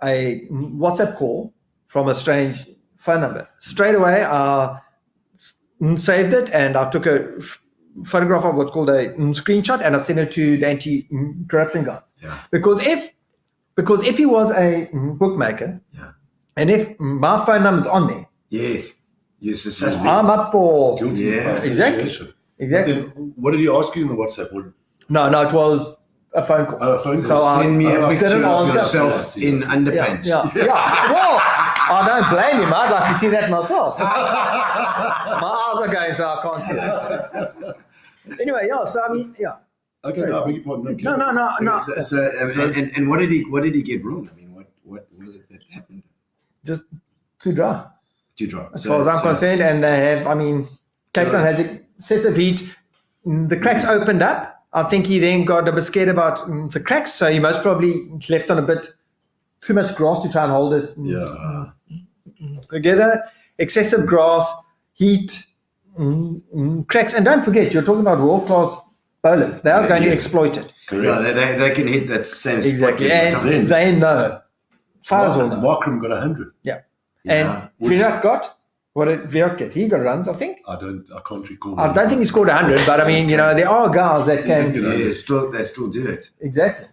WhatsApp call from a strange phone number. Straight away, I saved it and I took a photograph of what's called a screenshot and I sent it to the anti-corruption guys. Yeah. Because if he was a bookmaker, Yeah. and if my phone number's on there, Yes. You're a suspect. I'm up for Guilty Yeah, by exactly. association. exactly. Then what did he ask you in the WhatsApp? No, it was a phone call. A phone So call. Send me a I picture didn't of answer. yourself in underpants. Yeah. Well, I don't blame him. I'd like to see that myself. My eyes are going, so I can't see it. Anyway, yeah. So I mean, yeah. Okay, no, I beg your pardon. Okay. No. And what did he get wrong? I mean, what was it that happened? Just too dry, Too dry. as far as I'm concerned. And they have. I mean, Cape Town has excessive heat. The cracks opened up. I think he then got a bit scared about the cracks, so he most probably left on a bit too much grass to try and hold it Yeah. together. Excessive grass, heat, cracks. And don't forget, you're talking about world-class bowlers. They are going to exploit it. Yeah, they can hit that same spot. Exactly. every time. And they know. Fires will know. Markram got 100. Yeah. Yeah. And Virat what did Virat get? He got runs, I think. I can't recall. I don't think he scored 100, but I mean, there are guys that can. Yeah, they still do it. Exactly.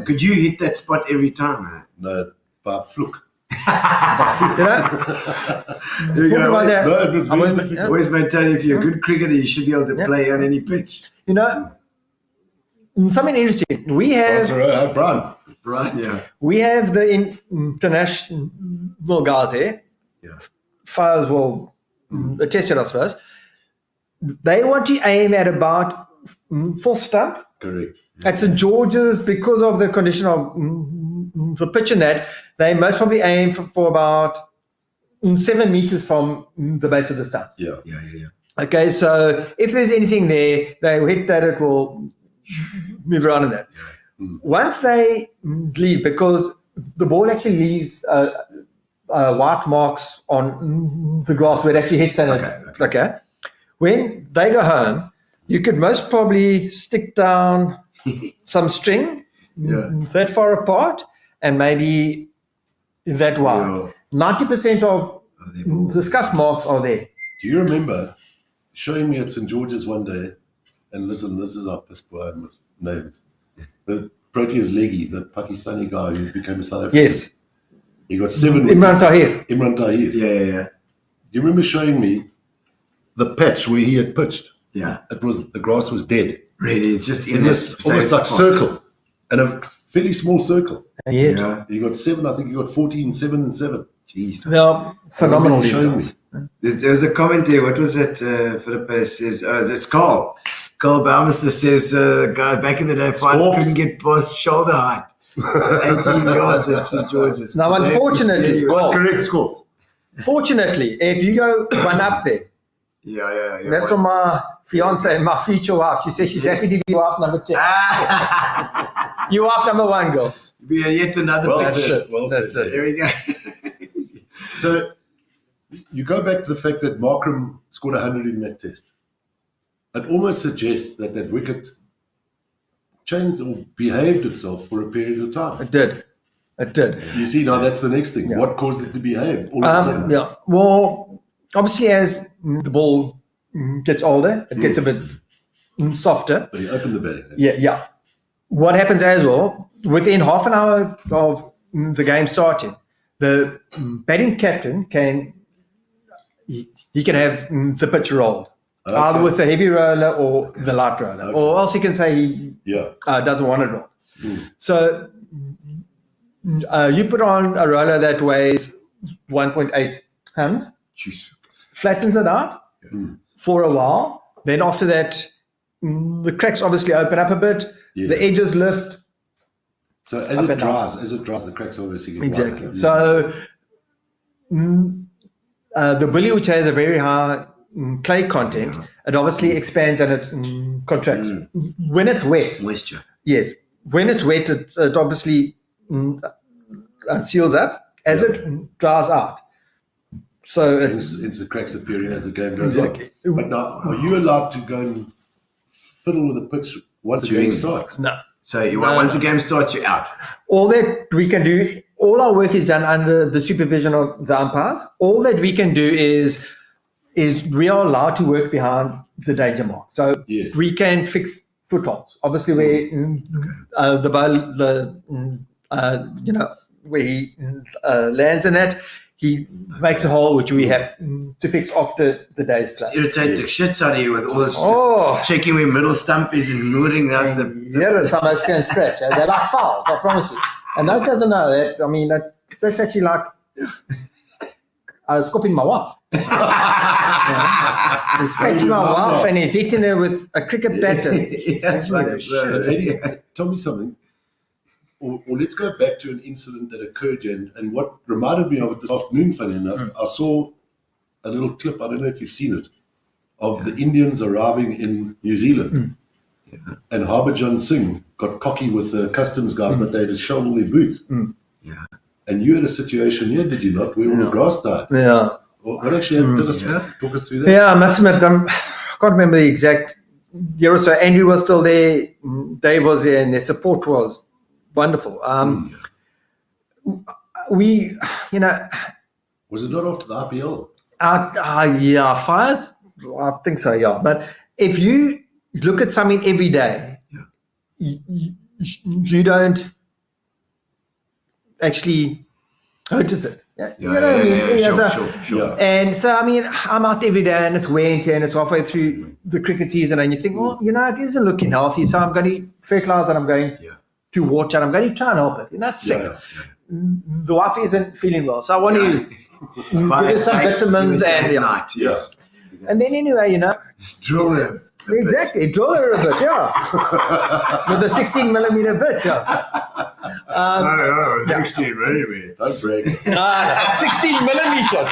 Could you hit that spot every time, man? No, by fluke. There you Talking about go. that, No, it was I very was- difficult. Always maintain if you're a good cricketer, you should be able to Yeah. play on any pitch. Something interesting. We have Brian. Right? Yeah. the international guys here. Yeah. Fires will attest to it, I suppose. They want to aim at about full stump Correct. at St George's because of the condition of the pitch and that. They most probably aim for about 7 meters from the base of the stumps. Yeah. Yeah. Okay, so if there's anything there, they will hit that, it will move around in that. Once they leave, because the ball actually leaves white marks on the grass where it actually hits on it. Okay. When they go home, you could most probably stick down some string that far apart and maybe that wide. 90% of the scuff marks are there. Do you remember showing me at St George's one day? And listen, this is our piss boy with names. The Proteas leggy, the Pakistani guy who became a South African. Yes. He got 7 Imran wickets. Tahir. Imran Tahir. Yeah. Do you remember showing me the patch where he had pitched? Yeah. The grass was dead. Really, it's just in It this was almost like circle, and a fairly small circle. Yeah. Yeah. He got 7. I think he got 14, 7 and 7. Jeez. They're phenomenal. He showed me. There was a comment there. What was that? Philippa says, it's Carl. Carl Baumeister says, guy back in the day, fighters Sports. couldn't get past shoulder height. 18 yards at St. George's. Now, unfortunately, Correct score. Fortunately, if you go one up there, Yeah. that's what my fiance, my future wife, she says she's happy to be wife number 10. You wife number 1, girl. Be yet another Well picture. said. Well That's said. it. There we go. So you go back to the fact that Markram scored 100 in that test. It almost suggests that wicket changed or behaved itself for a period of time. It did. You see, now that's the next thing. Yeah. What caused it to behave? All of a sudden. Yeah. Well, obviously, as the ball gets older, it gets a bit softer. But he opened the batting. Yeah. What happens as well, within half an hour of the game starting, the batting captain can have the pitch rolled, either with the heavy roller or the light roller, or else he can say he doesn't want it rolled. So you put on a roller that weighs 1.8 tons, Jeez. flattens it out for a while. Then after that, the cracks obviously open up a bit. Yes. The edges lift. So as Up it and down. dries, the cracks obviously get Exactly. wider. So the billy, which has a very high clay content, it obviously expands and it contracts. When it's wet, Moisture. yes, when it's wet, it obviously seals up. As it dries out, so Hence the cracks appearing as the game goes on. But now, are you allowed to go and fiddle with the pitch once the game starts? no. So once the game starts, you're out. All that we can do, all our work is done under the supervision of the umpires. All that we can do is we are allowed to work behind the danger mark. So Yes. we can fix footholds. Obviously, where the ball, where he lands in that, he makes a hole which we have to fix after the day's play. Irritate the shits out of you with all this Oh. checking where middle stump is and moving out the. Yeah, some of can scratch. They're like fouls, I promise you. And that doesn't know that. I mean, that's actually like scooping my wife. He's scratching my wife and he's hitting her with a cricket bat. That's like But Eddie, tell me something. Or let's go back to an incident that occurred here. And what reminded me of it this afternoon, funny enough, I saw a little clip, I don't know if you've seen it, of the Indians arriving in New Zealand. And Harbhajan Singh got cocky with the customs guys, but they had to show all their boots. Yeah. And you had a situation here, did you not, where all the grass died? Yeah. What actually happened? Talk us through that. Yeah, I must admit, I can't remember the exact year or so. Andrew was still there, Dave was there, and their support was wonderful. We, Was it not after the IPL? yeah, fires, I think so, yeah. But if you look at something every day, you don't actually notice it. You know what I mean? Yeah, So- sure. Yeah. And so, I mean, I'm out every day and it's winter and it's halfway through the cricket season and you think, well, it isn't looking healthy. So I'm going to fertilize and I'm going to water and I'm going to try and help it. And that's sick. The wife isn't feeling well. So I want to give her some vitamins and night. Yes. And then anyway, Drill them. exactly, drill her a bit, with a 16 millimeter bit, No, 16 millimeters. Don't brag. 16 millimeters.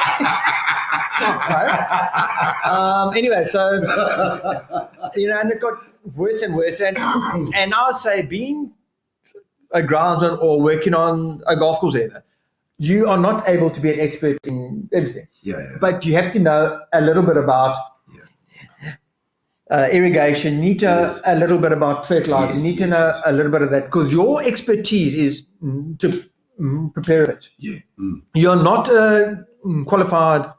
Anyway, so and it got worse and worse, and I would say being a groundsman or working on a golf course, either, you are not able to be an expert in everything. But you have to know a little bit about irrigation. You need to know a little bit about fertilizer. You need to know a little bit of that because your expertise is to prepare a pitch. You're not a qualified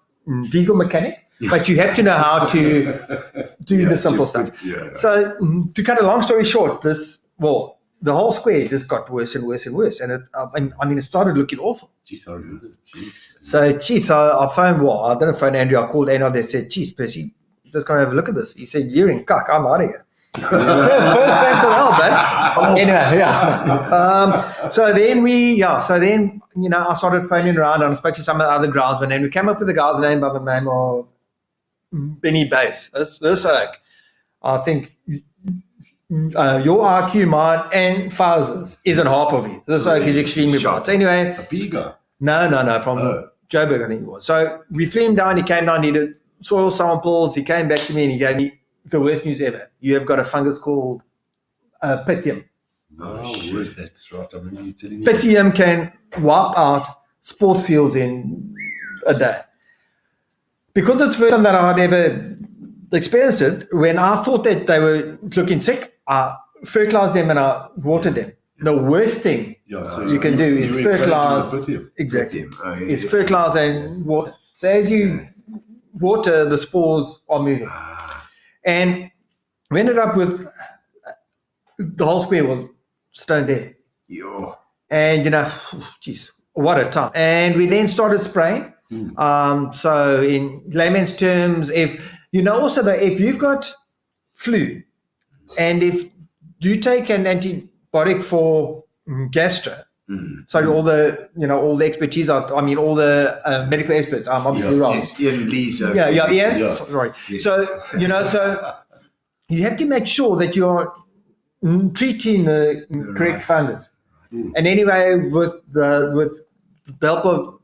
diesel mechanic, but you have to know how to do the simple stuff. So to cut a long story short, the whole square just got worse and worse and worse. And it started looking awful. Jeez, I remember it. Jeez. So, I phoned, I didn't phone Andrew, I called Andrew, they said, geez, Percy, just come have a look at this. He said, you're in cuck, I'm out of here. First thanks for the help, man. Anyway, so then I started phoning around and I spoke to some of the other groundsmen and we came up with a guy's name by the name of Benny Bass. This oak, I think your IQ, mine, and Fowler's isn't half of it. This oak is extremely bright. So anyway, A bigger. No, from Joburg, I think it was. So we flew him down, he came down, he did soil samples, he came back to me and he gave me the worst news ever. You have got a fungus called Pythium. Word, that's right. I remember you telling me. Pythium can wipe out sports fields in a day. Because it's the first time that I'd ever experienced it, when I thought that they were looking sick, I fertilized them and I watered them. The worst thing you can do is fertilize. Exactly. It's fertilize and water. So as you water, the spores are moving. And we ended up with the whole square was stone dead. And, geez, what a time. And we then started spraying. So in layman's terms, if you've got flu and if you take an antibiotic for gastro, so all the expertise, all the medical experts, I'm obviously wrong. Yes, Ian Lee's. Yeah. Sorry. Yes. So, so you have to make sure that you're treating the correct fungus. And anyway, with the help of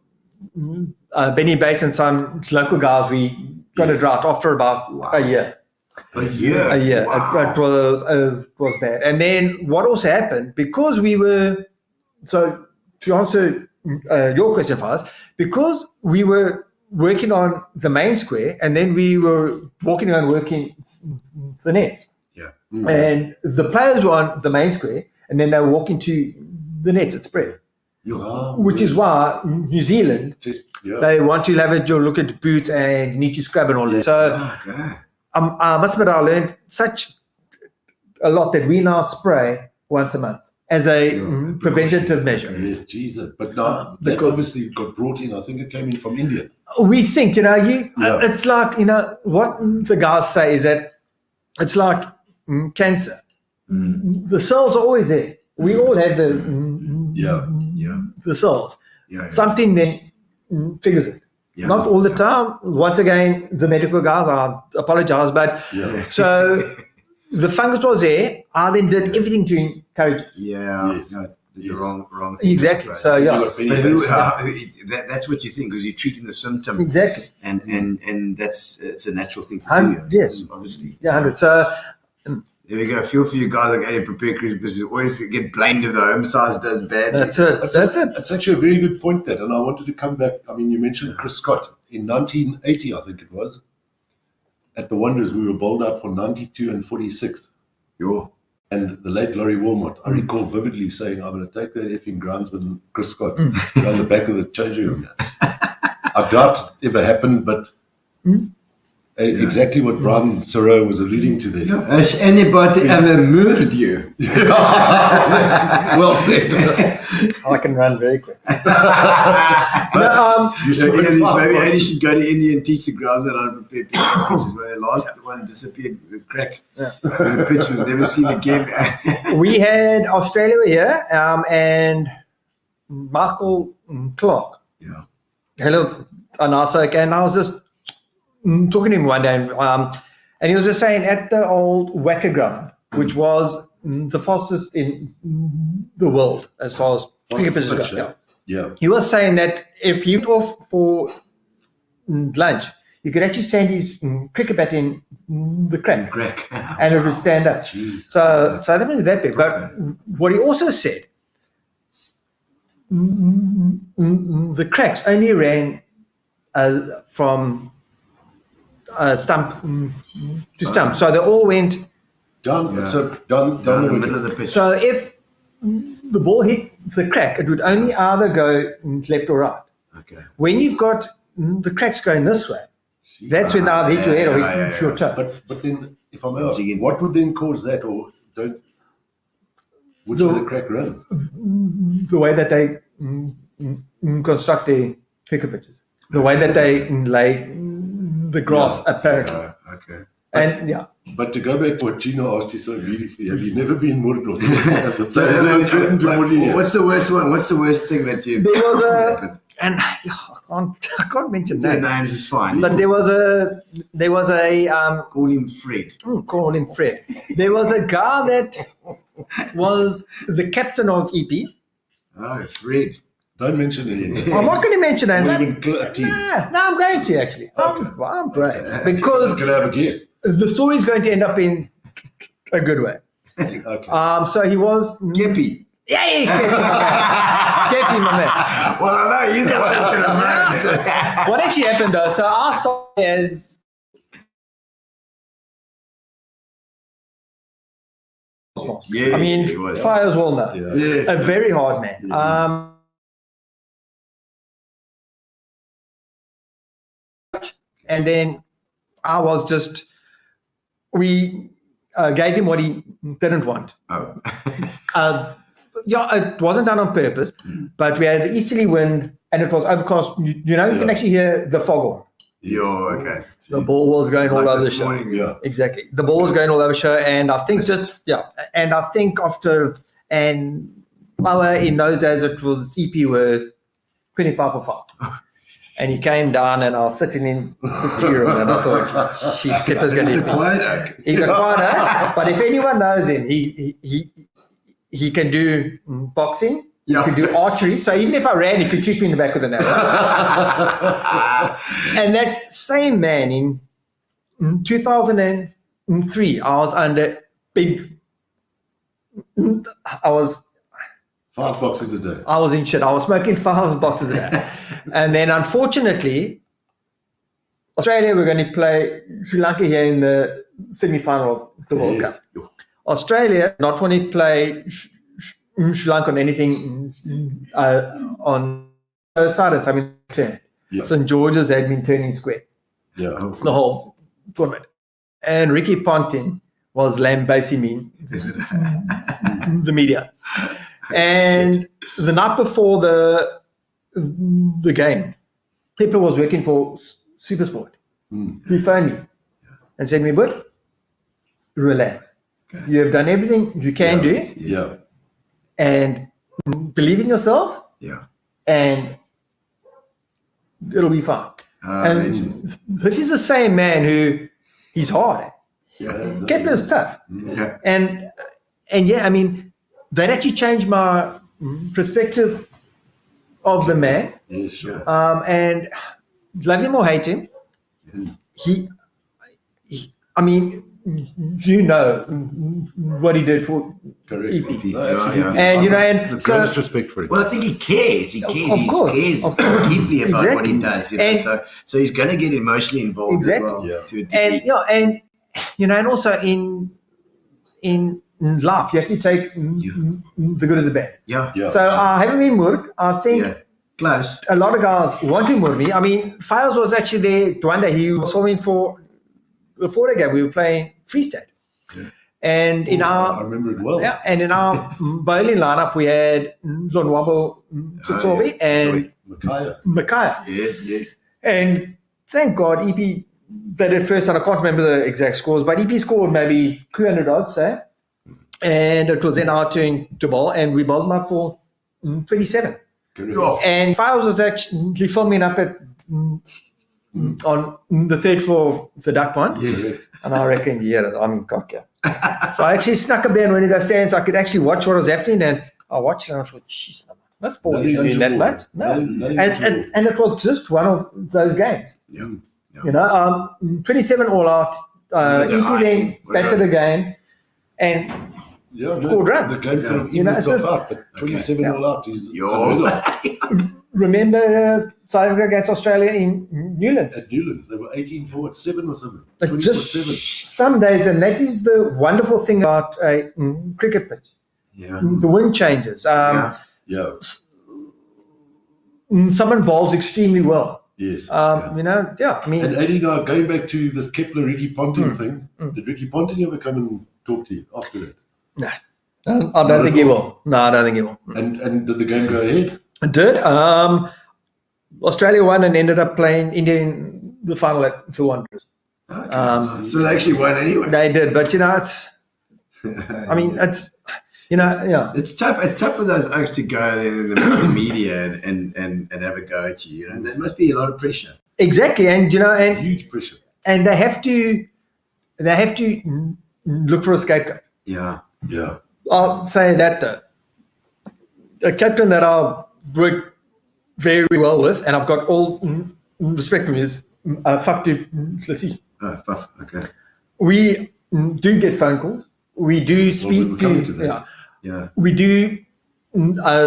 Benny Bates and some local guys, we got it right after about a year. A year. Wow. It was bad. And then what also happened, because we were, so to answer your question first, because we were working on the main square and then we were walking around working the nets. Yeah. And the players were on the main square and then they were walking to the nets at spread. Which is why New Zealand, they want to have a look at boots and you need to scrub and all that. So I must admit, I learned such a lot that we now spray once a month as a preventative measure. Yes, Jesus. But now, that obviously got brought in. I think it came in from India. We think, it's like, what the guys say is that it's like cancer. The cells are always there. We all have the cells. Something then triggers it. Not all the time. Once again, the medical guys, I apologize, but so the fungus was there. I then did everything to encourage it. The wrong. Exactly. Right. So But that's what you think, because you're treating the symptom. Exactly. And it's a natural thing to do. Yes. Obviously. 100. So there we go. I feel for you guys like, hey, prepare Christmas. You always get blamed if the home size does bad. That's it. That's actually a very good point, that. And I wanted to come back. I mean, you mentioned Chris Scott. In 1980, I think it was, at the Wanderers, we were bowled out for 92 and 46. And the late Laurie Wilmot, I recall vividly saying, I'm going to take that effing groundsman, Chris Scott, down the back of the changing room. I doubt it ever happened, but exactly what Brian Thoreau was alluding to there. Has anybody ever murdered you? Well said. I can run very quick. Maybe Andy should go to India and teach the groundsman how to prepare pitches. Where the last one disappeared with a crack. The pitch was never seen again. We had Australia here and Michael Clark. Hello, Anasa, and I was just talking to him one day, and he was just saying at the old Wacker ground, which was the fastest in the world as far as cricket pitches go. He was saying that if he went off for lunch, you could actually stand his cricket bat in the crack. And it would stand up. So I don't know that big. But what he also said, the cracks only ran from stump to stump. So they all went down the middle of the pitch. So if the ball hit the crack, it would only either go left or right. When you've got the cracks going this way, that's when they either hit your head or hit your toe. But then, if I may ask, what would then cause that, or which way the crack runs? The way that they construct their cricket pitches, the way that they lay the grass, apparently. And but to go back to what Gino asked you so beautifully, have you never been murdered? What's the worst one? What's the worst thing that you? There was and I can't mention that. Names is fine. But there was a call him Fred. Call him Fred. There was a guy that was the captain of EP. Oh, Fred. Don't mention it. I'm not going to mention that. No, I'm going to actually. I'm great. Because I'm going to have a guess. The story is going to end up in a good way. So he was Geppy. Geppy, my man. Well, I know you're the one that's going to learn. What actually happened though? So I started as I mean, Fire as well now. Yes. A very hard man. And then I was just, we gave him what he didn't want. It wasn't done on purpose, but we had an easterly wind and it was overcast. You can actually hear the fog on. Okay. The ball was going all over the show. Exactly. The ball was going all over the show, and I think and I think after an hour in those days, it was EP were 25 for 5. And he came down, and I was sitting in the tea room, and I thought, "She's Skipper's going to." He's a quiet oak. He's a quiet oak, but if anyone knows him, he can do boxing. He Yeah. could do archery. So even if I ran, he could shoot me in the back with an arrow. And that same man in 2003, I was under big. I was 5 boxes a day. I was in shit. I was smoking 5 boxes a day. And then unfortunately, Australia were going to play Sri Lanka here in the semi-final of the World Yes. Cup. Australia not want to play Sri Lanka on anything on both sides. I mean, Yeah. St. George's had been turning square Yeah. the whole tournament. And Ricky Ponting was lambasting me, the media. And the night before the game, Clipper was working for Supersport. He phoned me and said to me, "Bud, relax. You have done everything you can do, Yeah. and believe in yourself, Yeah. and it'll be fine." And Legend. this is the same man who he's hard. Yeah. Kepler's tough. Yeah. And yeah, I mean, that actually changed my perspective of the man. Yeah, sure. And love him or hate him, he I mean, you know what he did for Correct. EP. No, absolutely. And you know, The and greatest so, respect for him. Well, I think he cares. He cares. Of course, He of cares course. deeply about what he Exactly. does. You know? And- So he's going to get emotionally involved Exactly. as well. Yeah. To a degree. and and you know, and also in life, you have to take the good and the bad. yeah. Yeah. So I haven't been Murd. I think Yeah. Close. a lot of guys want to move me. I mean, Files was actually there to one day. He was swimming for the Florida game. We were playing freestyle. And in I our remember it well. and in our bowling lineup, we had Lonwabo Tsotsovi and Micaiah. Micaiah. Yeah. Yeah. And thank God, EP, they did first, and I can't remember the exact scores, but EP scored maybe 200 odds, say. And it was then our turn to bowl, and we bowled them up for 27. Correct. Yeah. And Files was actually filming up at on the third floor of the duck pond. Yes. And I reckon, yeah, I'm cocky. So I actually snuck up there, and when he goes stands, I could actually watch what was happening. And I watched it, and I thought, jeez, this ball Nothing isn't doing that untoward. much. No. Nothing And untoward. it was just one of those games. Yeah. You know, 27 all out. What a EP high. then What a batted high. the game, and Yeah, scored runs. The game sort of You know, evened it's itself just- out, but 27 Yeah. all out is Yo. unheard of. remember South Africa against Australia in Newlands. At Newlands, they were 18 forward, 7 or something. It 20 just 7. some days, and that is the wonderful thing about a cricket pitch. Yeah. The wind changes. Yeah. Yeah, Someone bowls extremely well. yes. You know, yeah. I mean, And Eddie, now going back to this Kepler Ricky Ponting Hmm. thing, did Ricky Ponting ever come and talk to you after that? no, I don't think he will. No, I don't think he will. And did the game go ahead? It did. Australia won and ended up playing India in the final at the Wanderers. Okay. So they actually won anyway. They did, but you know, it's. I mean, it's. You know, yeah. It's tough. It's tough for those oaks to go in the media and have a go at you. You know, there must be a lot of pressure. Exactly, and you know, and Huge pressure. they have to look for a scapegoat. Yeah. Yeah. I'll say that though. A captain that I work very well with, and I've got all respect for him, is Fabbri. Oh, fuff. Okay. We do get phone calls. We do we're speak coming to, to that. yeah, Yeah. we do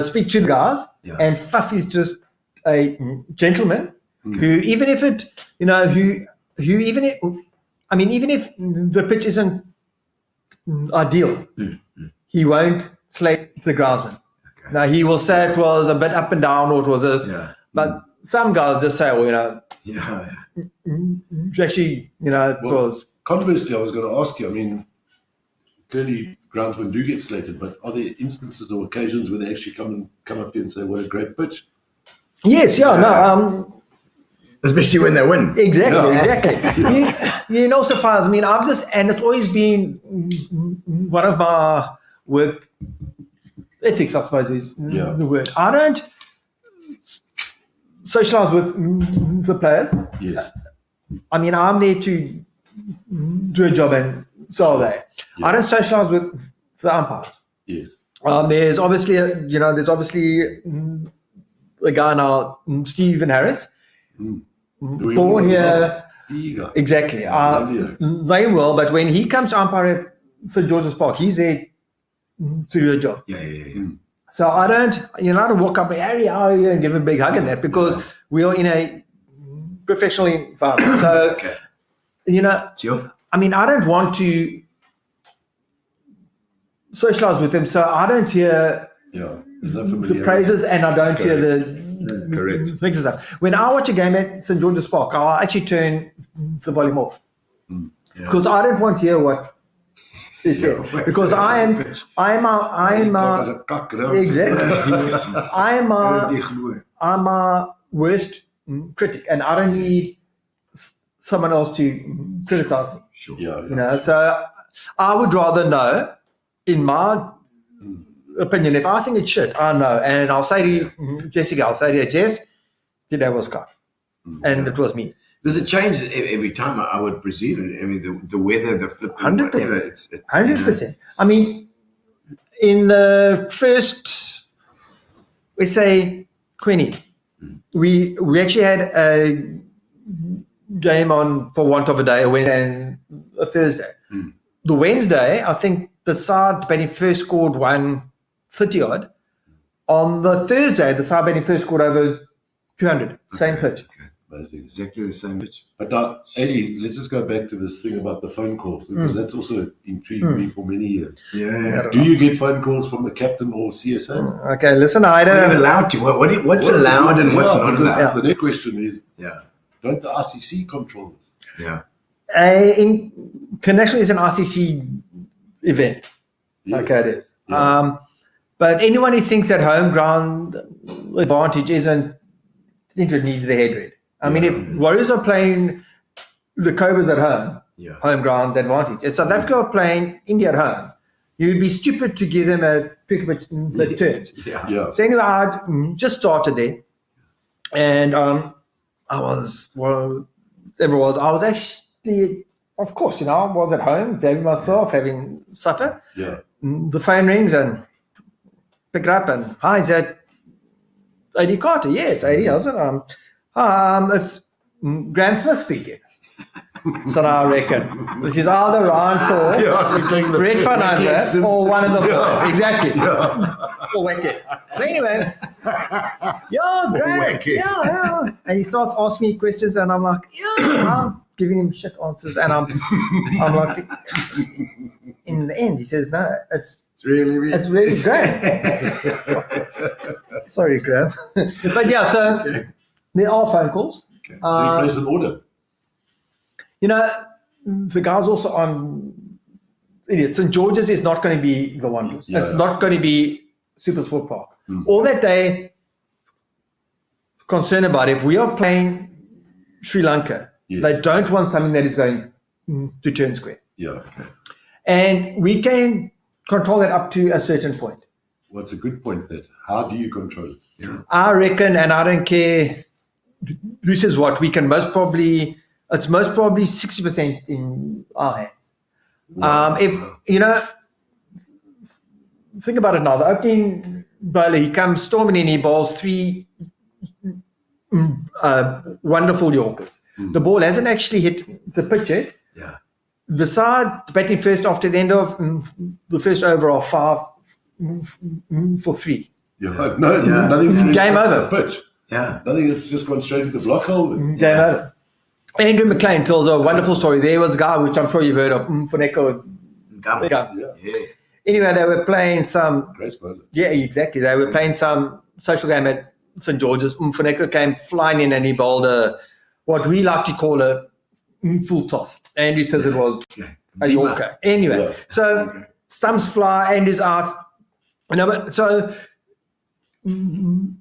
speak to the guys, Yeah. and Fuff is just a gentleman who, even if it, you know, who even if, I mean, even if the pitch isn't ideal, he won't slate the groundsman. Okay. Now he will say it was a bit up and down, or it was this, Yeah. but some guys just say, well, you know, Yeah. actually, you know, it Well, was. Conversely, I was going to ask you, I mean, clearly groundsmen do get slated, but are there instances or occasions where they actually come up to you and say, what a great pitch? Yes, yeah, no, Especially when they win. exactly, Yeah. exactly. You know, so far as, I mean, I've just, and it's always been one of my work ethics, I suppose, is Yeah. the word. I don't socialize with the players. Yes. I mean, I'm there to do a job, and so are they. I don't socialize with the umpires. Yes. There's obviously a guy now, Stephen Harris, born here. Eager. Exactly. Very well, but when he comes to umpire at St. George's Park, he's there to do a job. Yeah. So I don't walk up, Harry, how are you, and give him a big hug and that, because we are in a professional environment. So, Sure. I mean, I don't want to socialize with him, so I don't hear There's no the familiarity. praises and I don't hear the Correct. things and stuff. When I watch a game at St. George's Park, I'll actually turn the volume off because I don't want to hear what they say, because I am As a kak, exactly I'm a worst critic, and I don't need someone else to criticize me. Sure. So I would rather know, in my opinion, if I think it's shit, I know, and I'll say to Jessica, Jess, today was cut, and it was me. Does it change every time? I would presume. I mean, the weather, the flip, 100%. whatever. It's 100%. I mean, in the first, let's say 20, we actually had a game on, for want of a day, a Wednesday and a Thursday. The Wednesday, I think the side batting first scored 130 odd. On the Thursday, the side batting first scored over 200. Same pitch. Amazing. exactly the same pitch. But Eddie, let's just go back to this thing about the phone calls, because that's also intrigued me for many years. Yeah. Do you get phone calls from the captain or CSO? Okay, listen, I Are you don't. allowed to? What's allowed and what's not because allowed? The next question is, Yeah. don't the RCC control this? Yeah. International is an RCC event. Yes. Okay, it is. Yeah. But anyone who thinks that home ground advantage isn't, it needs the head read. I mean, if Warriors are playing the Cobras at home, home ground advantage. If South Africa are playing India at home, you'd be stupid to give them a pick of the turns. Yeah. So anyway, I just started there, and I was actually, of course, I was at home, David myself, having supper. Yeah. The phone rings and pick it up and, hi, is that AD Carter? Yeah, it's AD, isn't it? It's Graham Smith speaking. So I reckon this is either Ryan Thor, Red Fernandez, or one of the four. Exactly. Or Wicket. So anyway, great. Yeah. And he starts asking me questions, and I'm like, I'm giving him shit answers, and I'm like, in the end, he says, no, it's really great. Sorry, Graham. But yeah, so there are phone calls. Do you place an order? The guys also on St. George's is not going to be the Wanderers. It's not going to be Super Sport Park. All that they concerned about, if we are playing Sri Lanka, they don't want something that is going to turn square. Yeah. Okay. And we can control that up to a certain point. What's a good point that? How do you control it? Yeah. I reckon, and I don't care who says what, it's most probably 60% in our hands. Think about it now. The opening bowler, he comes storming in, he bowls 3 wonderful Yorkers. The ball hasn't actually hit the pitch yet. Yeah. The side batting first after the end of the first over are 5 for 3. Yeah. Nothing. Game over. The pitch. Yeah. Nothing. It's just gone straight into the block hole. Game over. Andrew McLean tells a wonderful story. There was a guy, which I'm sure you've heard of, Funeko. Yeah. Anyway, they were playing some. Great bowler. Yeah, exactly. They were playing some social game at St. George's. Funeko came flying in and he bowled what we like to call a full toss. Andrew says it was a Yorker. Anyway, so stumps fly, Andrew's out. But so the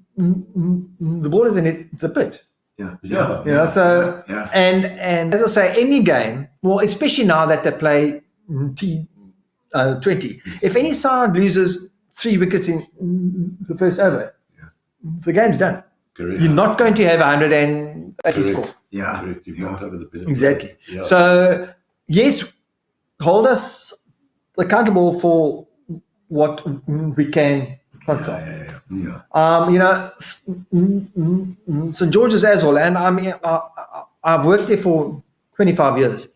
ball is in the pit. Yeah. So and as I say, any game, well, especially now that they play T20, if any side loses 3 wickets in the first over, the game's done. Correct. You're not going to have 180 score. Yeah. Correct. You won't over the penalty. Exactly. Yeah. So yes, hold us accountable for what we can control. St. George's as well, and I mean, I've worked there for 25 years.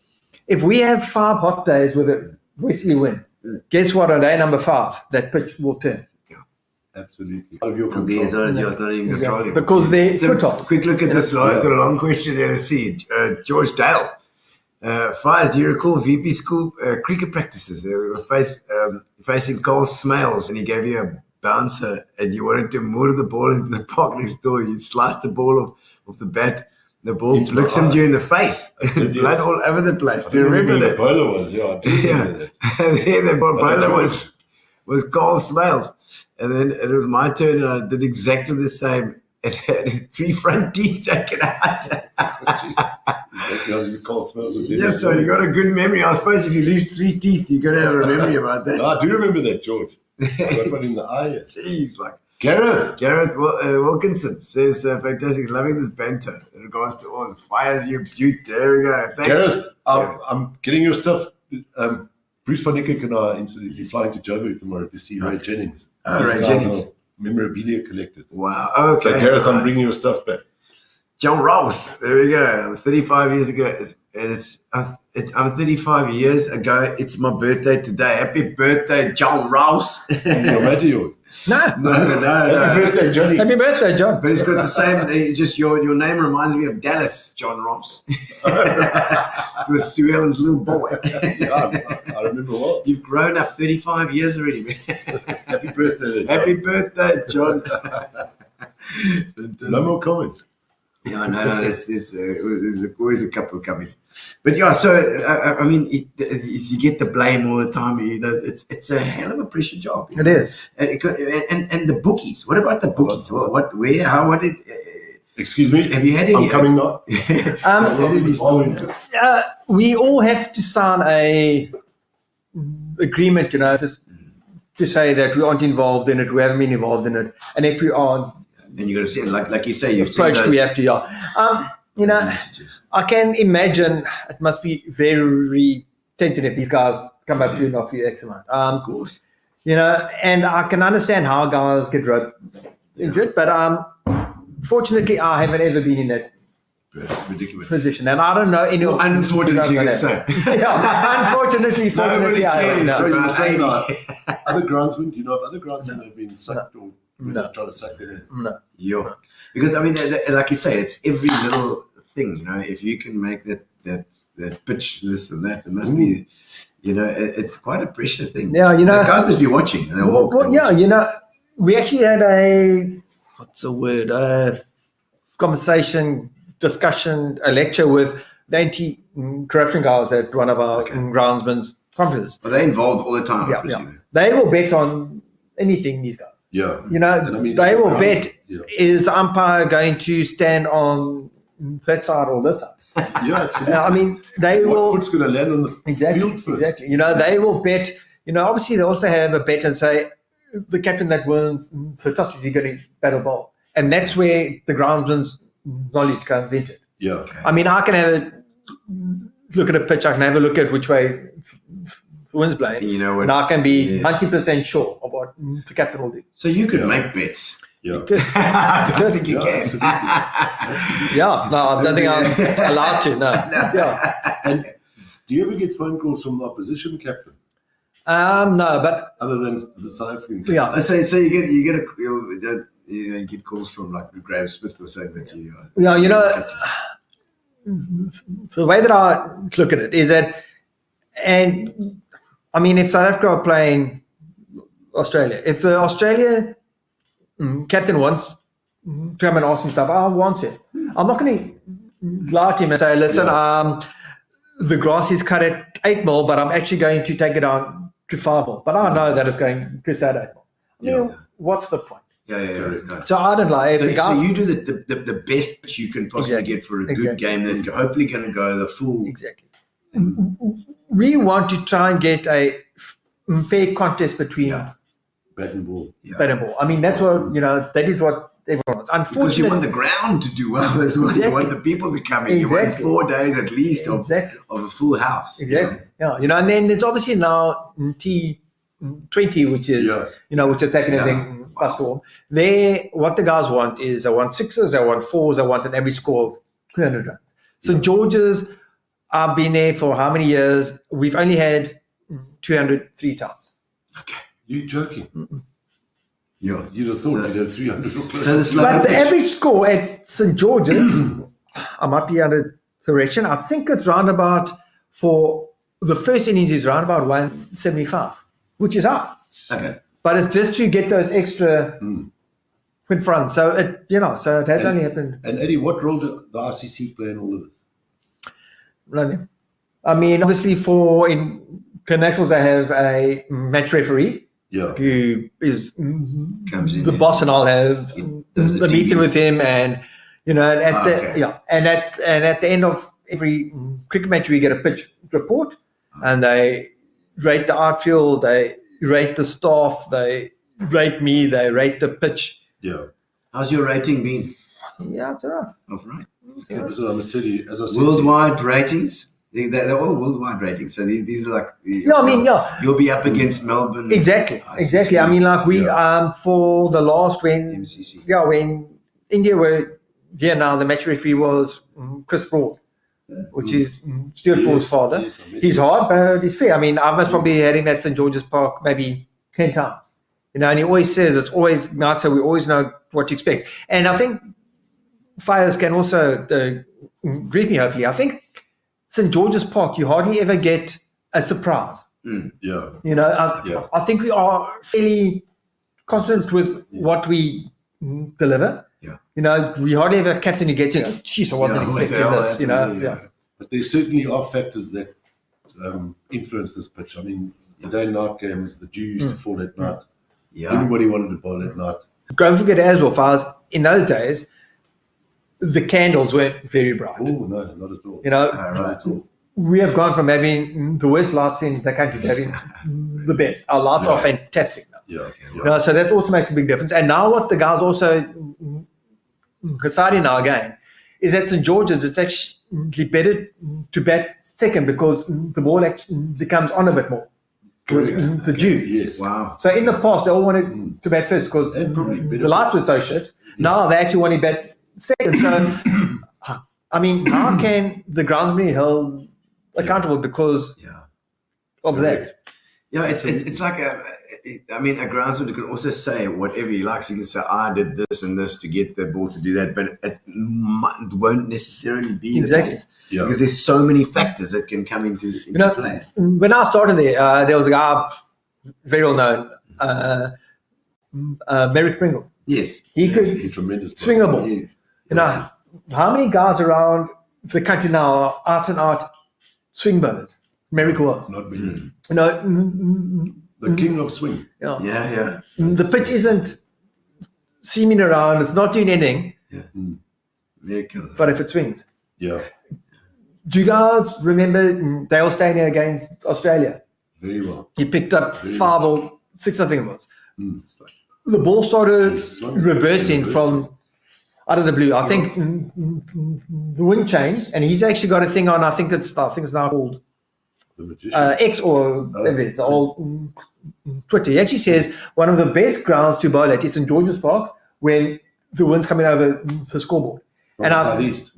If we have 5 hot days with a westerly wind, guess what? On day number 5, that pitch will turn. Absolutely. Out of your Could be as control. well as yours, not in control. Because they're So, footholds. quick look at this. I've got a long question there to see. George Dale. Fires, do you recall VP school cricket practices? We were facing Cole Smales, and he gave you a bouncer, and you wanted to moor the ball into the park next door. You sliced the ball off the bat. The ball bliximed you in the face. Blood all over the place. Do you remember that? The bowler was, I do remember that. And then the bowler was Cole Smales. And then it was my turn, and I did exactly the same. It had 3 front teeth taken out. Because you call smells of Yes, so you got a good memory. I suppose if you lose 3 teeth, you're going to have a memory about that. No, I do remember that, George. Got one in the eye. Jeez, like Gareth. Wilkinson says, fantastic, loving this banter in regards to all fires you butte. There we go. Thanks. Gareth, I'm getting your stuff. Bruce Van Niekerk and I are flying to Joburg tomorrow to see Ray Jennings. Ray These guys Jennings. are memorabilia collectors. Wow. Okay. So, Gareth, I'm bringing your stuff back. John Ross. There we go. 35 years ago. I'm 35 years ago. It's my birthday today. Happy birthday, John Ross. Your matter yours. No. No. Happy birthday, Johnny. Happy birthday, John. But it's got the same, just your name reminds me of Dallas, John Ross. With Sue Ellen's little boy. Yeah, I remember well. You've grown up 35 years already, man. Happy birthday, Happy birthday, John. No more comments. Yeah, no, there's always a couple coming. But yeah, so, I mean, you get the blame all the time. You know, it's a hell of a pressure job. It is. And the bookies. What about the bookies? What did... Excuse me? Have you had any... I'm coming now. We all have to sign a agreement, to say that we aren't involved in it, we haven't been involved in it, and if we are And you got to see it, like you say, you've seen approached, those we have to. messages. I can imagine it must be very tempting if these guys come up to and offer you X amount. Of course. And I can understand how guys get roped into it, but fortunately, I haven't ever been in that Ridiculous. position, and I don't know anyone. Unfortunately, you say. Unfortunately, fortunately, I haven't. cares. So No. you're saying other groundsmen, do you know if other groundsmen have been sucked or trying to suck them in? No. Yeah. Because, I mean, like you say, it's every little thing, If you can make that pitch, this and that, it must be, it's quite a pressure thing. Yeah, The guys must be watching. And we actually had a conversation, discussion, a lecture with the anti-corruption guys at one of our groundsmen's conferences. Are they involved all the time, I Yeah. presume? They will bet on anything, these guys. Yeah. And I mean, they will bet, is umpire going to stand on that side or this side? Yeah, absolutely. I mean, they What will... foot's going to land on the field first? Exactly. They will bet. Obviously, they also have a bet and say the captain that wins the toss is going to battle ball, and that's where the groundsman's knowledge comes into it. Yeah. I mean, I can have a look at a pitch. I can have a look at which way the wind's blowing, And you know what- and I can be Yeah. 90% sure of what the captain will do. So you could make bets. Yeah. I don't think you Yeah, can. absolutely. Yeah, no, I don't think I'm allowed to. No. Yeah. And do you ever get phone calls from the opposition captain No, but other than the South African captain? yeah. So you get calls from like Graham Smith or saying that you. The way that I look at it is that, and I mean, if South Africa are playing Australia, if the Australia captain wants to come and ask me stuff, I want to. I'm not going to lie to him and say, listen, the grass is cut at 8 mil, but I'm actually going to take it down to 5 mil. But I know that it's going to stay at 8 mil. I mean, what's the point? Yeah. So I don't lie. So you do the best you can possibly get for a good game that's hopefully going to go the full. Exactly. We want to try and get a fair contest between Bat and ball. bat and ball. I mean, that's what, that is what everyone wants. Because you Unfortunately, want the ground to do well as well. You want the people to come in. You want Exactly. 4 days at least of a full house. Exactly. Yeah. And then there's obviously now T20 20, which is which is taking everything by storm. There, what the guys want is, I want sixes, I want fours, I want an average score of 300 runs. St. George's, I've been there for how many years? We've only had 200 3 times. Okay, you joking? Yeah. You'd have thought you'd have 300 or close. So this But the average score at St. George's, I might be under correction, I think it's round about, for the first innings is round about 175, which is high. Okay. But it's just to get those extra in front. So it has only happened. And Eddie, what role did the RCC play in all of this? Nothing. I mean, obviously for internationals, they have a match referee who is Comes in the boss, and I'll have does the the meeting TV. with him, and at the end of every cricket match, we get a pitch report, and they rate the outfield, they rate the staff, they rate me, they rate the pitch. Yeah. How's your rating been? Yeah, it's all right. All right. So I must tell you, as I said, Worldwide ratings? They're all worldwide ratings. So these are like... You'll be up against Melbourne. Exactly. I mean, like we for the last when India were here now, the match referee was Chris Broad, which is Stuart Broad's father. Yes, I met He's him. hard, but he's fair. I mean, I must probably had him at St. George's Park maybe 10 times. And he always says it's always nice, so we always know what to expect. And I think Fires can also agree with me, hopefully. I think St. George's Park, you hardly ever get a surprise. Yeah. I think we are fairly constant with what we deliver. Yeah. We hardly have a captain who gets in. Jeez, I wasn't what the expecting hell this. happened? But there certainly are factors that influence this pitch. I mean, the day and night games, the dew used to fall at night. Yeah. Everybody wanted to bowl at night. Don't forget as well, Fires, in those days, the candles weren't very bright. Oh, no, not at all. Right. At all. We have gone from having the worst lights in the country to having the best. Our lights are fantastic now. Yeah. So that also makes a big difference. And now what the guys also deciding now again is at St. George's, it's actually better to bat second because the ball actually comes on a bit more with the dew. Yes. Wow. So in the past, they all wanted to bat first because And probably better. the lights were so shit. Now they actually want to bat second. So, I mean, how can the groundsman be held accountable because of that? Yeah, it's like a groundsman can also say whatever he likes. He can say, I did this and this to get the ball to do that, but it won't necessarily be the case. Yeah. Because there's so many factors that can come into play. When I started there was a guy very well known, Merrick Pringle. Yes. He could He's tremendous. swing a ball. Yes. How many guys around the country now are out and out swing bowlers? Merrick was. Not many. The king of swing. Yeah. The pitch isn't seaming around. It's not doing anything. Very cool. But if it swings. Yeah. Do you guys remember Dale Stanley against Australia? Very well. He picked up 5 or 6, I think it was. It's like, The ball started He swung reversing reverse. from out of the blue. I think the wind changed, and he's actually got a thing on. I think it's now called the magician. X or whatever it is, the old Twitter. He actually says one of the best grounds to bowl at is St. George's Park when the wind's coming over the scoreboard. From the southeast.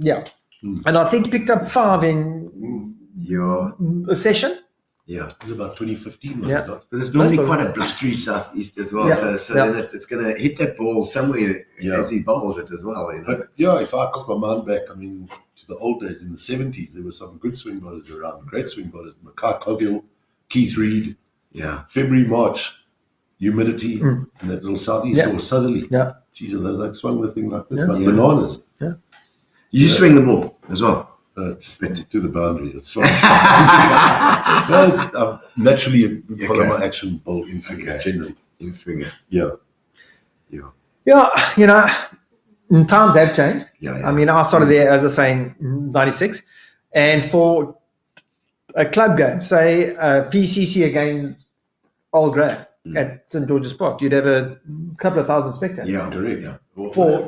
And I think he picked up 5 in a session. Yeah. It was about 2015, was Yeah. it not? Because it's normally quite a blustery southeast as well. Yeah. So then it's going to hit that ball somewhere as he bowls it as well. But yeah, if I cast my mind back, I mean, to the old days in the 70s, there were some good swing bowlers around, great swing bowlers. Mackay Coghill, Keith Reid, Yeah. February, March, humidity, and that little southeast or southerly. Yeah. Jesus, those like swung the thing like this, like bananas. You swing the ball as well. Just to the boundary. It's like, I naturally follow my action ball in swingers generally. In swinger. Yeah. Yeah, times have changed. Yeah. I mean, I started there, as I say, in 96. And for a club game, say PCC against Old Grey at St. George's Park, you'd have a couple of thousand spectators. Yeah. Correct. Yeah.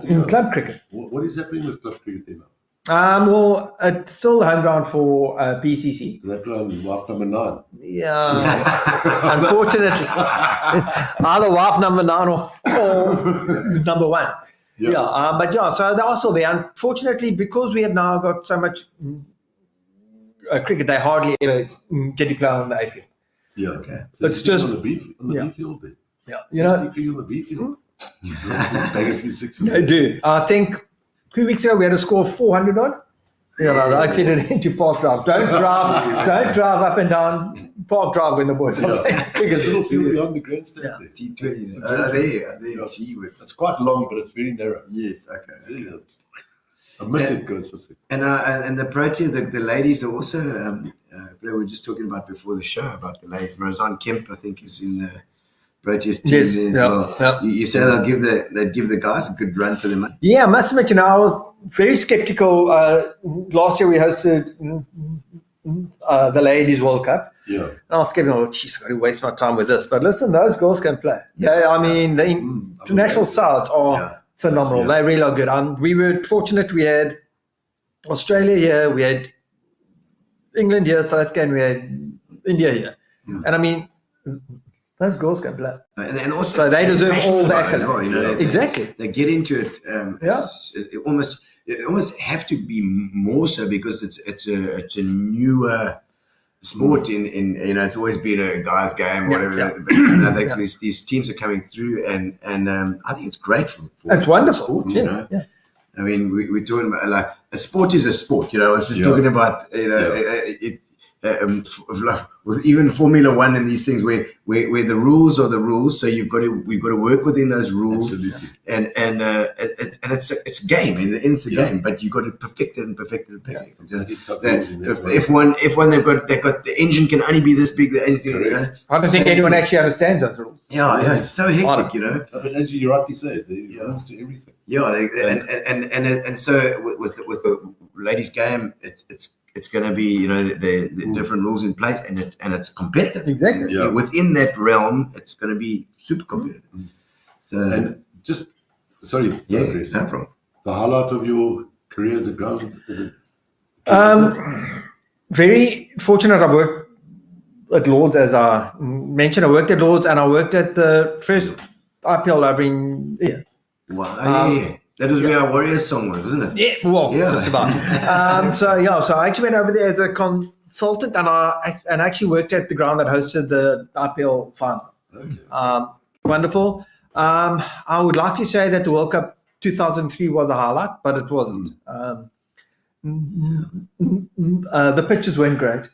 In club cricket. What is happening with club cricket there now? Well, it's still the home ground for PCC. They play on wife number 9. Yeah, unfortunately, either wife number 9 or number 1. Yeah. But yeah, so they're also there. Unfortunately, because we have now got so much cricket, they hardly ever get to play on the A field. Yeah. Okay. So It's it's just- just on the B Yeah. field there. Yeah, you know, Sleeping on the B field. Bang a few sixes. they do. I think 2 weeks ago we had a score of 400 odd. You know, I said it into Park Drive. Don't drive up and down Park Drive when the boys are playing There's a cricket. little field beyond the grandstand Yeah. there. T20s. There. Yes. Gee whiz. It's quite long, but it's very narrow. Yes, okay. Yeah. A miss it goes for 6. And the Proteas, the ladies are also, we were just talking about before the show about the ladies. Marizanne Kemp, I think, is in the Proteas team Yes, there as yeah, well. yeah. You say they'd give the guys a good run for their money. Yeah, I must admit, you know, I was very skeptical. Last year we hosted the Ladies World Cup. Yeah. And I was skeptical, oh, geez, I've got to waste my time with this. But listen, those girls can play. Yeah, I mean, the international sides are phenomenal. Yeah. They really are good. We were fortunate. We had Australia here, we had England here, South Africa, and we had India here. Yeah. And I mean, those girls can play. And also, So they deserve passionate all about that. it as well, you know, Exactly. They get into it. Yeah. It almost have to be more so because it's a newer sport in you know, it's always been a guy's game, whatever. yeah. But, you know, these teams are coming through, and I think it's great for It's wonderful. sport, Yeah, you know. yeah. I mean, we're talking about like a sport is a sport, you know. I was just Yeah. talking about, you know, with even Formula One and these things where the rules are the rules, so we've got to work within those rules, Absolutely. and it's a game, and it's a game, but you've got to perfect it. You know, Tough that rules in that if one they've got the engine can only be this big, anything, you know. I don't think anyone actually understands those rules. Yeah, it's so hectic, you know. But as you rightly say, there's rules to everything. Yeah, and so with the ladies' game, it's going to be, you know, the different rules in place, and it's competitive. Exactly. Yeah. Within that realm, it's going to be super competitive. So And just, sorry, yeah, Chris, no problem. the highlight of your career as a ground is it? Very fortunate. I worked at Lords, as I mentioned. I worked at Lords, and I worked at the first IPL over in Wow, yeah. That was where our Warriors song was, wasn't it? well, Yeah. just about. So I actually went over there as a consultant, and I actually worked at the ground that hosted the IPL final. Okay. Wonderful. I would like to say that the World Cup 2003 was a highlight, but it wasn't. The pitches weren't great.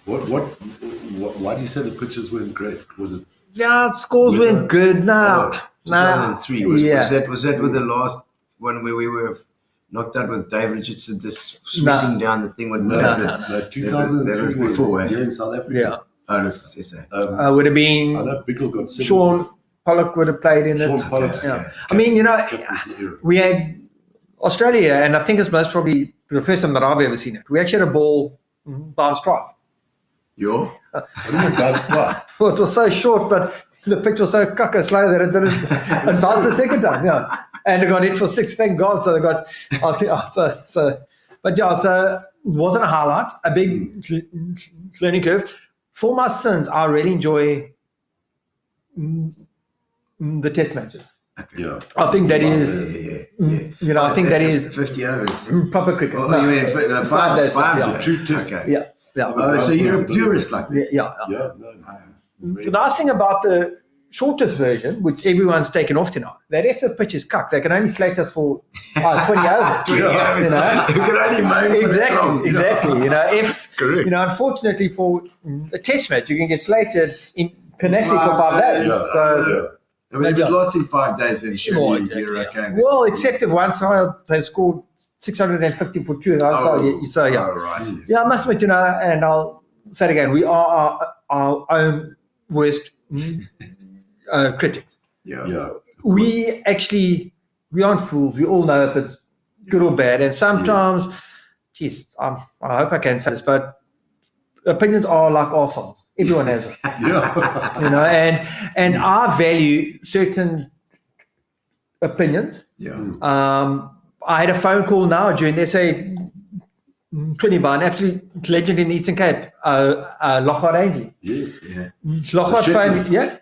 Why do you say the pitches weren't great? Was it? Yeah, scores Weather? weren't good. No. 2003 was Yeah. was that with the last one where we were knocked out with Dave Richardson just sweeping down the thing with No, that 2003 was before, eh? here in South Africa. Yeah. Oh, this is SA. Would have I been know Bickle got 7. Sean Pollock would have played in Sean it. Pollock's, Yeah. I mean, you know, we had Australia, and I think it's most probably the first time that I've ever seen it. We actually had a ball bounce twice. Yo. What do you mean, guys, twice? Well, it was so short, but the pitch was so slow that it didn't advance the second time. Yeah, and they got it for 6. Thank God. So they got. But yeah, so it wasn't a highlight. A big learning curve. For my sons, I really enjoy the test matches. Yeah. I think that is, you know, I think that is 50 overs. proper cricket. Oh, No, you mean 5 days? 5 days. Yeah. True test. Okay. Yeah, yeah. Oh, so you're a purist like Yeah, this? yeah. Yeah, no. The nice thing about the shortest version, which everyone's taken off tonight, that if the pitch is cucked, they can only slate us for 20 overs. Yeah. You know? You can only moan for that long. Exactly. You know, if Correct. you know, unfortunately for a test match, you can get slated internationally for 5 days. Yeah. So, I mean, if it's lost in 5 days, then surely oh, exactly, you're yeah. okay. Well, except if one side they scored 650 for 2, and the other side, yeah. Oh, right. Yes. Yeah, I must admit, you know, and I'll say it again, we are our own worst critics. Yeah. Yeah. We aren't fools. We all know if it's good or bad. And sometimes, geez, I hope I can say this, but opinions are like arseholes. Everyone has it. Yeah. You know, and I value certain opinions. Yeah. I had a phone call now during the SA 20 by an absolute legend in the Eastern Cape, Lockhart Ainsley. Yes. Yeah. Lockhart phoned, yeah.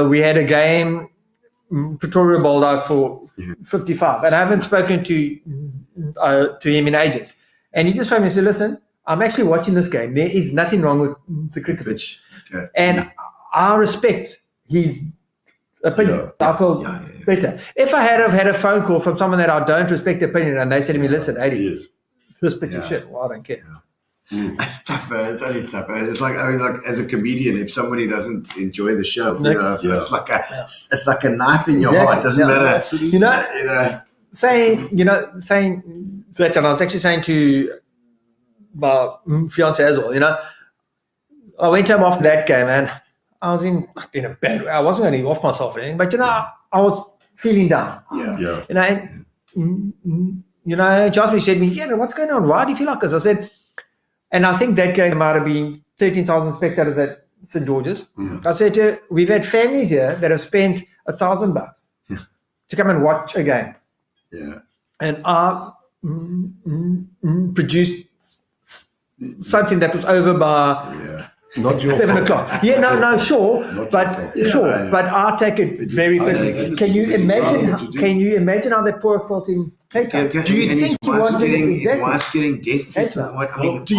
We had a game, Pretoria bowled out for 55, and I haven't spoken to him in ages. And he just phoned me and said, listen, I'm actually watching this game. There is nothing wrong with the cricket pitch. Okay. And I respect his opinion. I feel better. If I had have had a phone call from someone that I don't respect the opinion and they said to me, listen, Eddie, Yes. this pitch is shit. Well, I don't care. It's tough, man. It's only tough, man. It's like, I mean, like as a comedian, if somebody doesn't enjoy the show, it's like a knife in your heart. It doesn't matter. You know, saying that, and I was actually saying to my fiance as well, you know, I went home after that game and I was in a bad way. I wasn't going to off myself or anything, but, you know, I was feeling down. Yeah. You know, Jasmine said to me, yeah, what's going on? Why do you feel like this? I said, and I think that game might have been 13,000 spectators at St. George's. I said to her, we've had families here that have spent $1,000 to come and watch a game. Yeah. And I produced something that was over by Not your 7 fault. o'clock. Yeah, no, sure, but I take it very personally. Can you imagine? Can you imagine how that poor felt in Cape Town? Do you think he wanted his wife's getting death threats? Do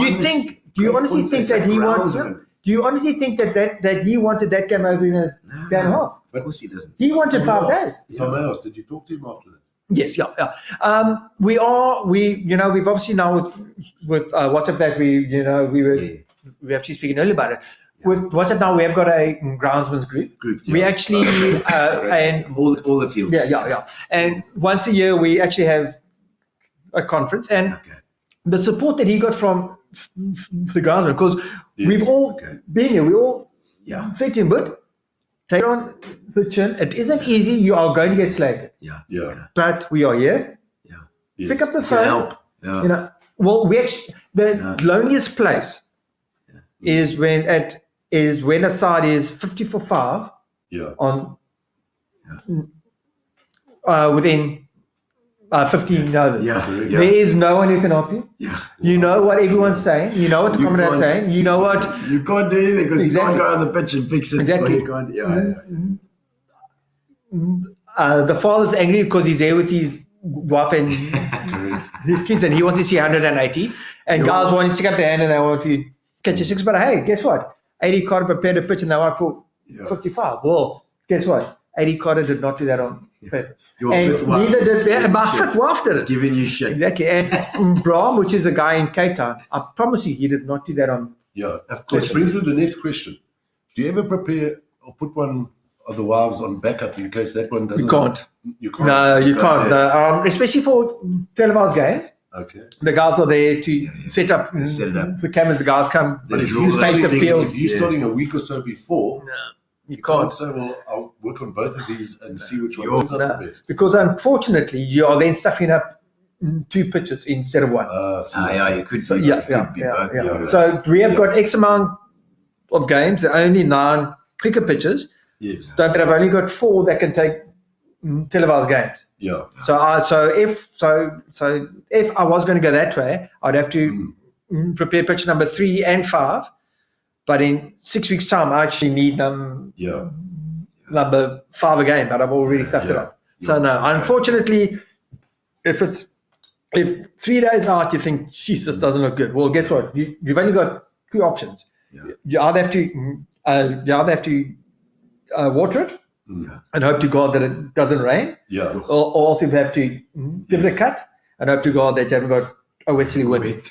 you honestly think that he wanted? Do you honestly think that he wanted that game over in a day and a half? Of course he doesn't. He wanted 5 days. If I may ask, did you talk to him after that? Yes, yeah. We've obviously now with WhatsApp that we actually speaking earlier about it. With WhatsApp now, we have got a Groundsman's group. We actually and all the fields. Yeah. And once a year, we actually have a conference, and the support that he got from the Groundsman, because we've all been here. We all said to him, but take it on the chin. It isn't easy. You are going to get slated. Yeah. But we are here. Yes. Pick up the phone. Help. Yeah. You know, well, we actually the loneliest place is when a side is 50 for 5 on within 15 overs. There is no one who can help you. You know what everyone's saying. You know what the commentator's saying. You know what you can't do anything because you can't go on the pitch and fix it. Exactly. You can't, the father's angry because he's there with his wife and his kids, and he wants to see 180. And guys want to stick up their hand and they want to catch a 6. But hey, guess what? 80 Carter prepared a pitch and they went for 55. Well, guess what? 80 Carter did not do that on purpose. And neither did my fifth wife did it. Giving you shit. Exactly. And Brahm, which is a guy in Cape Town, I promise you, he did not do that on. Yeah, of course. Which brings me to the next question. Do you ever prepare or put one of the wives on backup in case that one doesn't? You can't. You can't? No, you can't. No, especially for televised games. Okay. The guys are there to set up the cameras. The guys come. But if you face the field. If you're starting a week or so before, you can't can't say, well, I'll work on both of these and see which one comes up the best. Because unfortunately, you are then stuffing up 2 pitches instead of 1. You could So, be. both. So we have got X amount of games. There are only 9 cricket pitches. Yes. Don't forget, I've only got 4 that can take televised games. Yeah. So if I was going to go that way, I'd have to prepare pitch number 3 and 5. But in 6 weeks' time, I actually need number 5 again. But I've already stuffed it up. So no, unfortunately, if 3 days out you think, "Jeez, this doesn't look good," well, guess what? You've only got 2 options. You either have to water it. And hope to God that it doesn't rain. Or else you have to give it a cut and hope to God that you haven't got a westerly wind.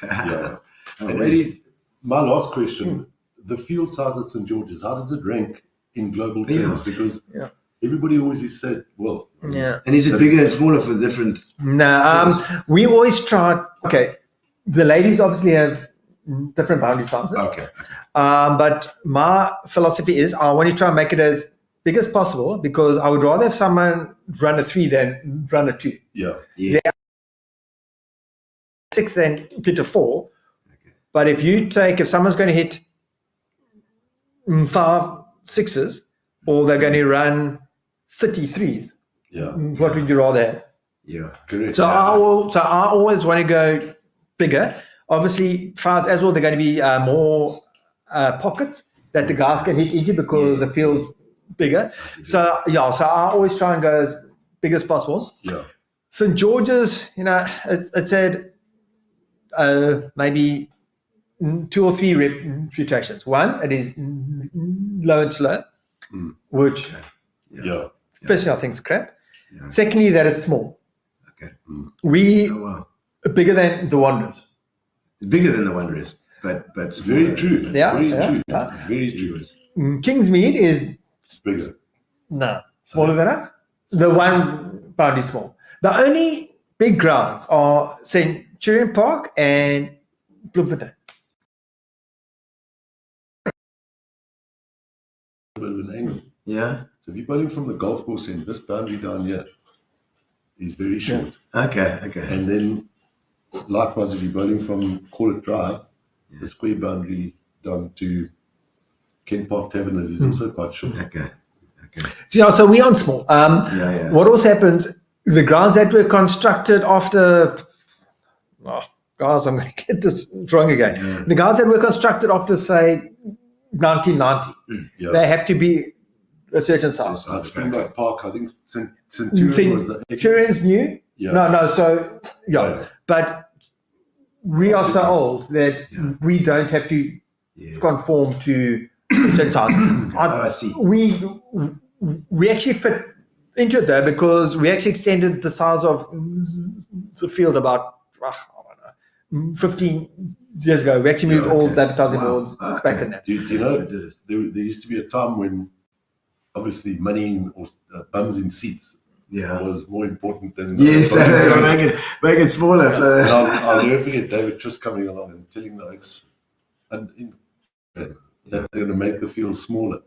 My last question: the field size at St. George's, how does it rank in global terms? Because everybody always said, well, and is it bigger and smaller for different? No, we always try. Okay, the ladies obviously have different boundary sizes. Okay. But my philosophy is I want to try and make it as big as possible because I would rather have someone run a 3 than run a 2. Yeah. 6 than hit a 4. But if someone's going to hit 5 6s or they're going to run 33s, what would you rather have? Yeah. Correct. So I always want to go bigger. Obviously, fouls as well, they're going to be more pockets that the guys can hit into because the field's bigger. So I always try and go as big as possible. Yeah. St. George's, it said maybe 2 or 3 reputations. One, it is low and slow, which Yeah. personally I think is crap. Yeah. Secondly, that it's small. Okay. We Oh, wow. are bigger than the Wanderers. It's bigger than the Wanderers, but It's very true. Yeah, Very yeah, true. yeah. Very true. Kingsmead is It's bigger. smaller than us. The one boundary small. The only big grounds are Centurion Park and Bloemfontein. A bit of an angle. yeah. So if you're bowling from the golf course in, this boundary down here is very short. Okay. And then likewise, if you're bowling from Call It Drive, the square boundary down to Kent Park Taverners is also quite short. Okay. So we're on small. Yeah. What also happens, the grounds that were constructed after, guys, I'm going to get this wrong again. Yeah. The grounds that were constructed after, say, 1990, Yeah. they have to be a certain size. Springbok Park, I think Centurion was the Centurion's new? Yeah. No, so, Yeah. But we are so old that we don't have to conform to certain size. I see. We actually fit into it though because we actually extended the size of the field about 15 years ago. We actually moved all the advertising boards back in there. Do you know, there used to be a time when obviously money or bums in seats was more important than... Yes, make it smaller. So. And I'll never forget David Triss coming along and telling the oaks that they're going to make the field smaller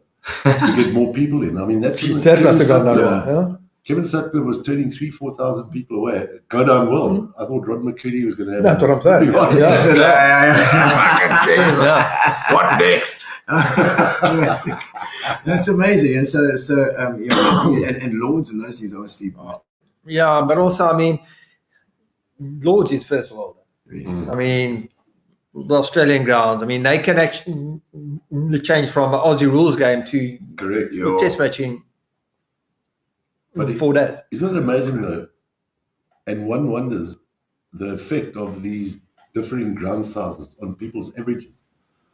to get more people in. I mean, that's... That must have gone down well. Kevin Sattler was turning 3,000-4,000 people away. Go down well. I thought Rod McCurdy was going to have... That's what I'm saying. What next? That's amazing. And so and Lords and those things obviously. Yeah, but also, I mean, Lords is first world. I mean, the Australian grounds, I mean, they can actually change from an Aussie rules game to Correct. test matching in 4 days. Isn't it amazing though? And one wonders the effect of these differing ground sizes on people's averages.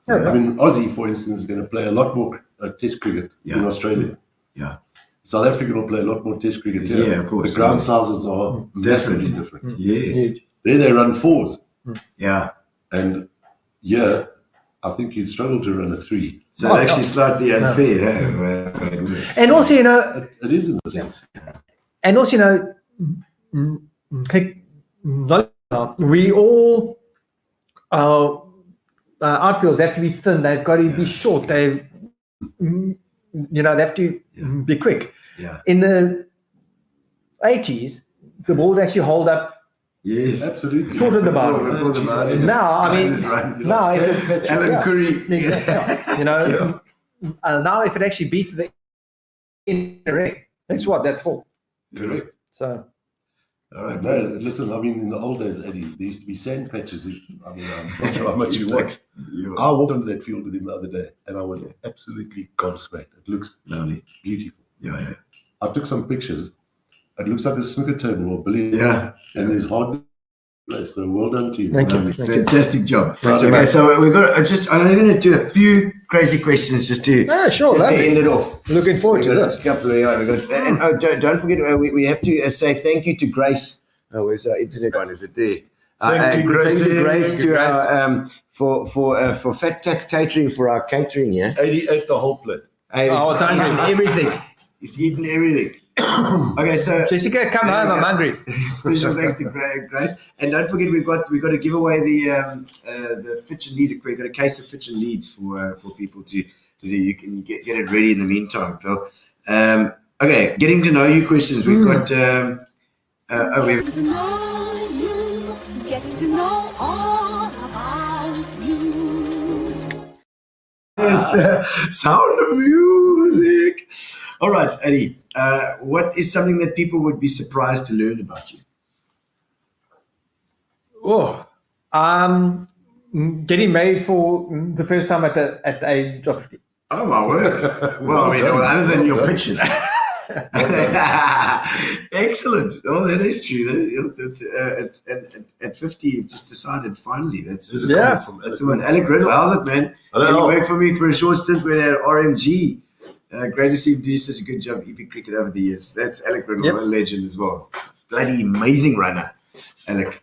I mean, Aussie, for instance, is going to play a lot more Test cricket in Australia. Yeah. South Africa will play a lot more Test cricket here. Yeah, of course. The ground sizes are massively different. Yes. There they run 4s. Yeah. And here, I think you'd struggle to run a 3. So it's actually slightly unfair. And also, It is in a sense. and also, we all, outfields have to be thin. They've got to be short. They have to be quick. Yeah. In the 80s, the ball would actually hold up Yes. Absolutely. short of the boundary. Now, I mean, Alan Curry. now if it actually beats the in the ring, that's what that's for. Correct. So, All right. No, listen, I mean, in the old days, Eddie, there used to be sand patches. I mean, I'm not sure how much you watched. I walked onto that field with him the other day, and I was absolutely gobsmacked. It looks Lovely. beautiful. Yeah. I took some pictures. It looks like a snooker table or billiard. Yeah. And there's hardly place. So well done to you. thank you. Fantastic job. you, Okay, mate. so we've got I'm going to do a few crazy questions just to Sure, just to lovely. end it off. Looking forward to this. And don't forget, we have to say thank you to Grace. Oh, where's our internet one? Is it there? Thank you, Grace. Thank you, Grace, Thank you, to our for Fat Cats Catering for our catering. Yeah, 88 the whole plate. It's hungry. eaten everything. He's eaten everything. Okay, so Jessica, come home. I'm hungry. special thanks to Grace, and don't forget we've got to give away the Fitch and Leeds. We've got a case of Fitch and Leeds for people to do. You can get it ready in the meantime, Phil. Okay, getting to know you questions. We've got. Get to know you, get to know all about you. Sound of music. All right, Eddie. What is something that people would be surprised to learn about you? Getting married for the first time at the age of 50. Oh my word! Well, I mean, other than your pictures. Excellent. Oh, that is true. At 50, you've just decided finally. That's the one. Alec Riddle, how's it, man? You worked for me for a short stint when at RMG. Great to see him do such a good job EP cricket over the years. That's Alec Riddle, a legend as well. Bloody amazing runner, Alec.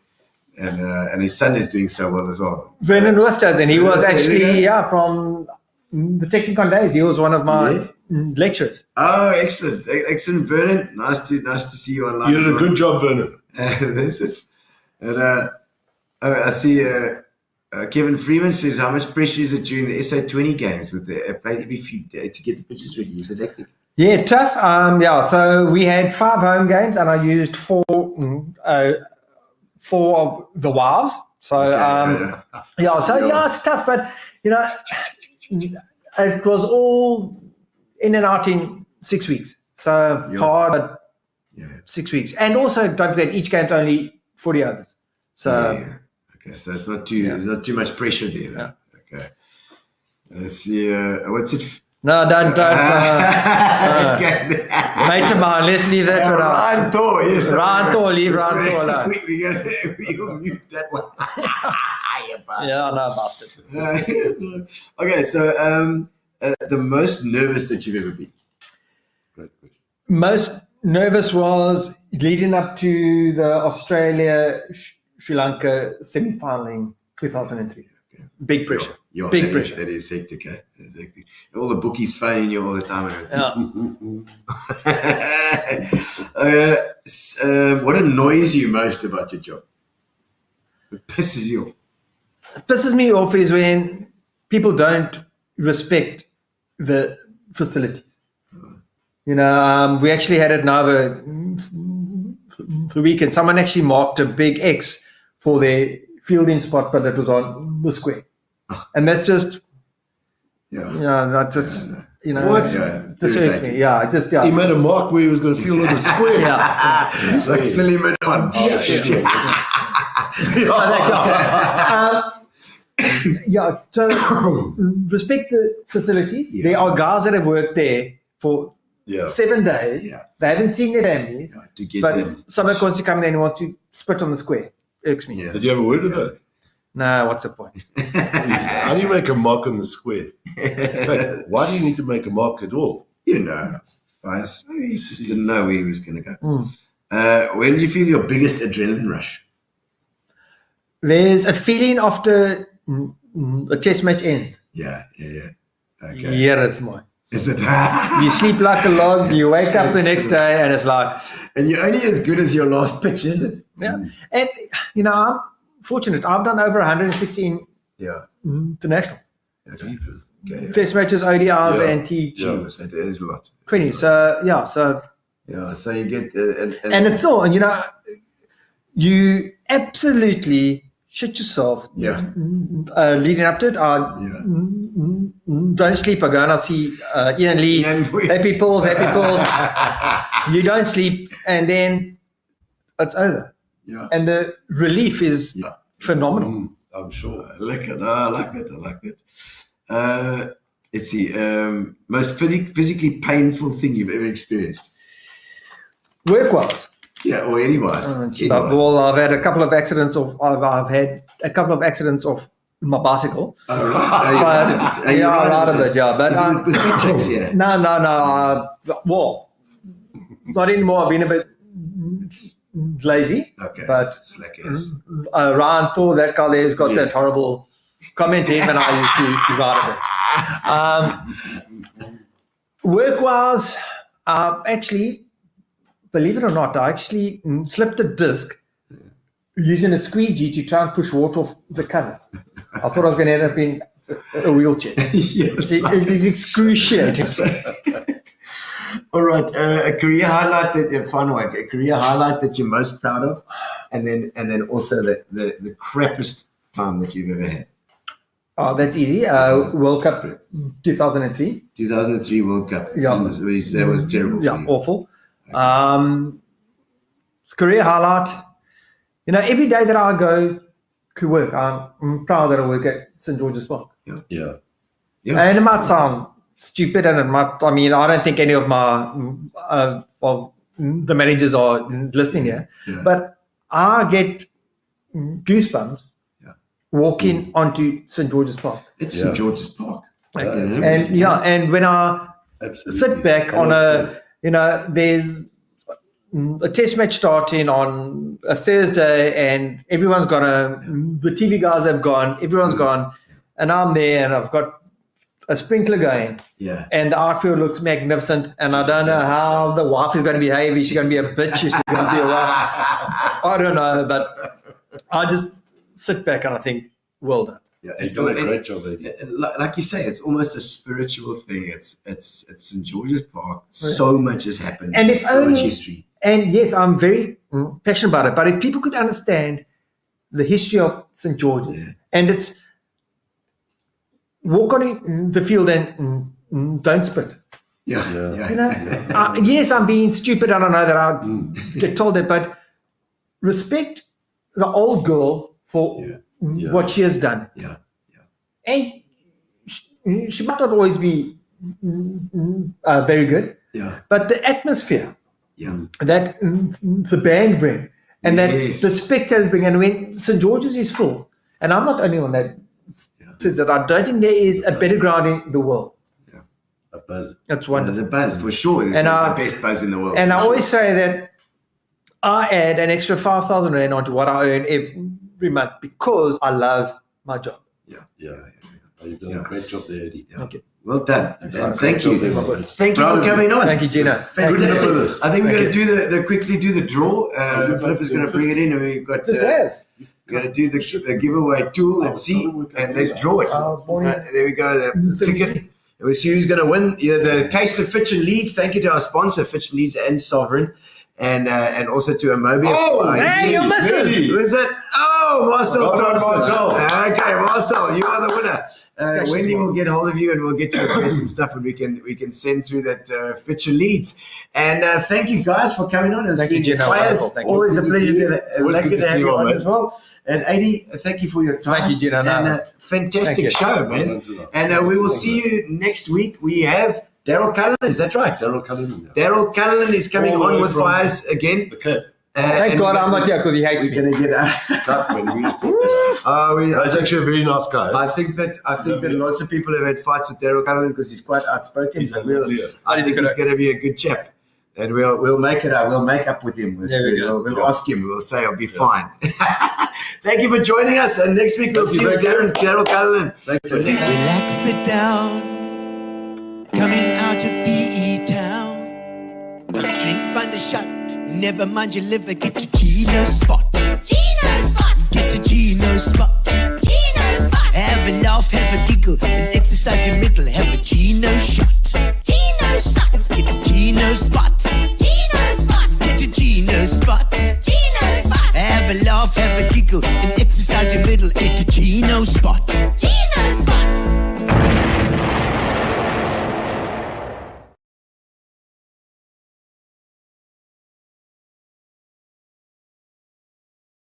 And his son is doing so well as well. Vernon Roosters, and he was actually from the Technicon days. He was one of my lecturers. Oh, excellent, excellent, Vernon. Nice to see you online. You did a good job, Vernon. That's it. And I see Kevin Freeman says, how much pressure is it during the SA20 games with the played every few days to get the pitches ready? Is it hectic? Yeah, tough. So we had 5 home games, and I used 4 of the wives. So it's tough, but it was all in and out in 6 weeks. So hard, but 6 weeks. And also, don't forget, each game's only 40 overs. So okay, so it's not too much pressure there. Though. Okay, let's see. What's it? No, don't. Mate of mine, let's leave that for now. Ryan Thor, yes. Ryan Thor, leave Ryan Thor alone. We'll mute that one. Bastard. Okay, so the most nervous that you've ever been? Great question. Most nervous was leading up to the Australia-Sri Lanka semi-final in 2003. Okay. Big pressure. Big pressure. That is hectic, eh? That's hectic. All the bookies phoning you all the time. What annoys you most about your job? What pisses you off? What pisses me off is when people don't respect the facilities. We actually had it now the weekend. Someone actually marked a big X for their fielding spot, but it was on the square. And that's just, just hurts me. He made a mark where he was going to field on the square. Like silly man on. So respect the facilities. There are guys that have worked there for 7 days. They haven't seen their families. But someone wants to come in and want to spit on the square. Irks me. Did you have a word with that? No, what's the point? How do you make a mark on the square? In fact, why do you need to make a mark at all? He just didn't know where he was going to go. When do you feel your biggest adrenaline rush? There's a feeling after a test match ends. Yeah. Okay. Yeah, it's mine. Is it? You sleep like a log, you wake up the next day, and it's like... And you're only as good as your last pitch, isn't it? Yeah. And, I'm fortunate. I've done over 116 internationals. Okay. Test matches, ODIs, and That is a lot. 20. So you get... and it's all, you absolutely shit yourself leading up to it. Don't sleep. I go and I see Ian Lee, happy pulls. You don't sleep, and then it's over. Yeah. And the relief is phenomenal. I'm sure. I like it. I like that. Let's see. Most physically painful thing you've ever experienced? Work-wise. Yeah, or anywise. Well, I've had a couple of accidents of my bicycle. Oh, right. A lot of it, But with tricks, No. Well, not anymore. I've been a bit lazy. Okay. But slack ass. Ryan Thor, that guy there, has got that horrible comment. Him and I used to ride a bit. Work-wise, actually, believe it or not, I actually slipped a disc using a squeegee to try and push water off the cover. I thought I was going to end up in a wheelchair. Yes. It's excruciating. All right. A career highlight that you're most proud of, and then also the crappiest time that you've ever had. Oh, that's easy. World Cup 2003. 2003 World Cup. Yeah. That was terrible. Yeah, awful. Career highlight. Every day that I go could work. I'm proud that I work at St. George's Park. Yeah. And it might sound stupid, and I don't think any of my of the managers are listening here, but I get goosebumps walking onto St. George's Park. It's St. George's Park. And when I sit back on there's a test match starting on a Thursday, and everyone's gone. The TV guys have gone. Everyone's gone, and I'm there, and I've got a sprinkler going. Yeah. And the outfield looks magnificent, and I don't know how the wife is going to behave. Is she going to be a bitch? Is she going to be a wife? I don't know, but I just sit back and I think, well done. Yeah, You've done a great job, Eddie. Like you say, it's almost a spiritual thing. It's St. George's Park. So much has happened. And if so only, much history. And yes, I'm very passionate about it. But if people could understand the history of St. George's, and it's walk on the field and don't spit. Yeah. Yes, I'm being stupid. I don't know that I get told that, but respect the old girl for what she has done. Yeah. And she might not always be very good. Yeah. But the atmosphere Yeah. that the band bring and that the spectators bring, and when St. George's is full, and I'm not only on that, says that I don't think there is a better ground in the world. A buzz. That's wonderful. The buzz, for sure. It's the best buzz in the world. And I always say that I add an extra 5,000 Rand onto what I earn every month because I love my job. Yeah. You've done a great job there, Eddie. Thank you. Well done. Thank job you. there, my boy. Thank you for coming on. Thank you, Gino. Fantastic. I think we're going to do quickly do the draw. Philip is going to bring it in, and we've got we're going to do the giveaway tool. Let's see, and let's draw it. There we go. Click it. And we'll see who's going to win. The case of Fitch and Leeds. Thank you to our sponsor, Fitch and Leeds and Sovereign. And also to Amobia. Oh, hey, you're missing. Who is it? Oh, Marcel Thompson. Marcel. Okay, Marcel, you are the winner. Wendy will get hold of you and we'll get you address and stuff, and we can send through that Fitch and Leeds. And thank you guys for coming on. Thank you, Gino. Always a pleasure to have you on man. as well. And Eddie, thank you for your time. Thank you, Gino. And fantastic show, man. And we will see you next week. We have Daryl Cullen, is that right? Daryl Cullen. Daryl Cullen is coming on with Fires again. Okay. Thank God I'm not here because he hates me. We're going to get He's actually a very nice guy. I think that lots of people have had fights with Daryl Cullen because he's quite outspoken. I think he's going to be a good chap, and we'll make it. We'll make up with him. We'll ask him. We'll say I'll be fine. Thank you for joining us, and next week we'll see you, Daryl Cullen. Thank you. Relax, sit down. Coming out of PE town. Got a drink, find a shot. Never mind your liver, get to Gino's spot. Gino's spot. Get to Gino's spot. Gino's spot. Have a laugh, have a giggle, and exercise your middle. Have a Gino shot. Gino's shot. Get to Gino's spot. Gino's spot. Get to Gino's spot. Gino's spot. Have a laugh, have a giggle, and exercise your middle. Get to Gino's spot.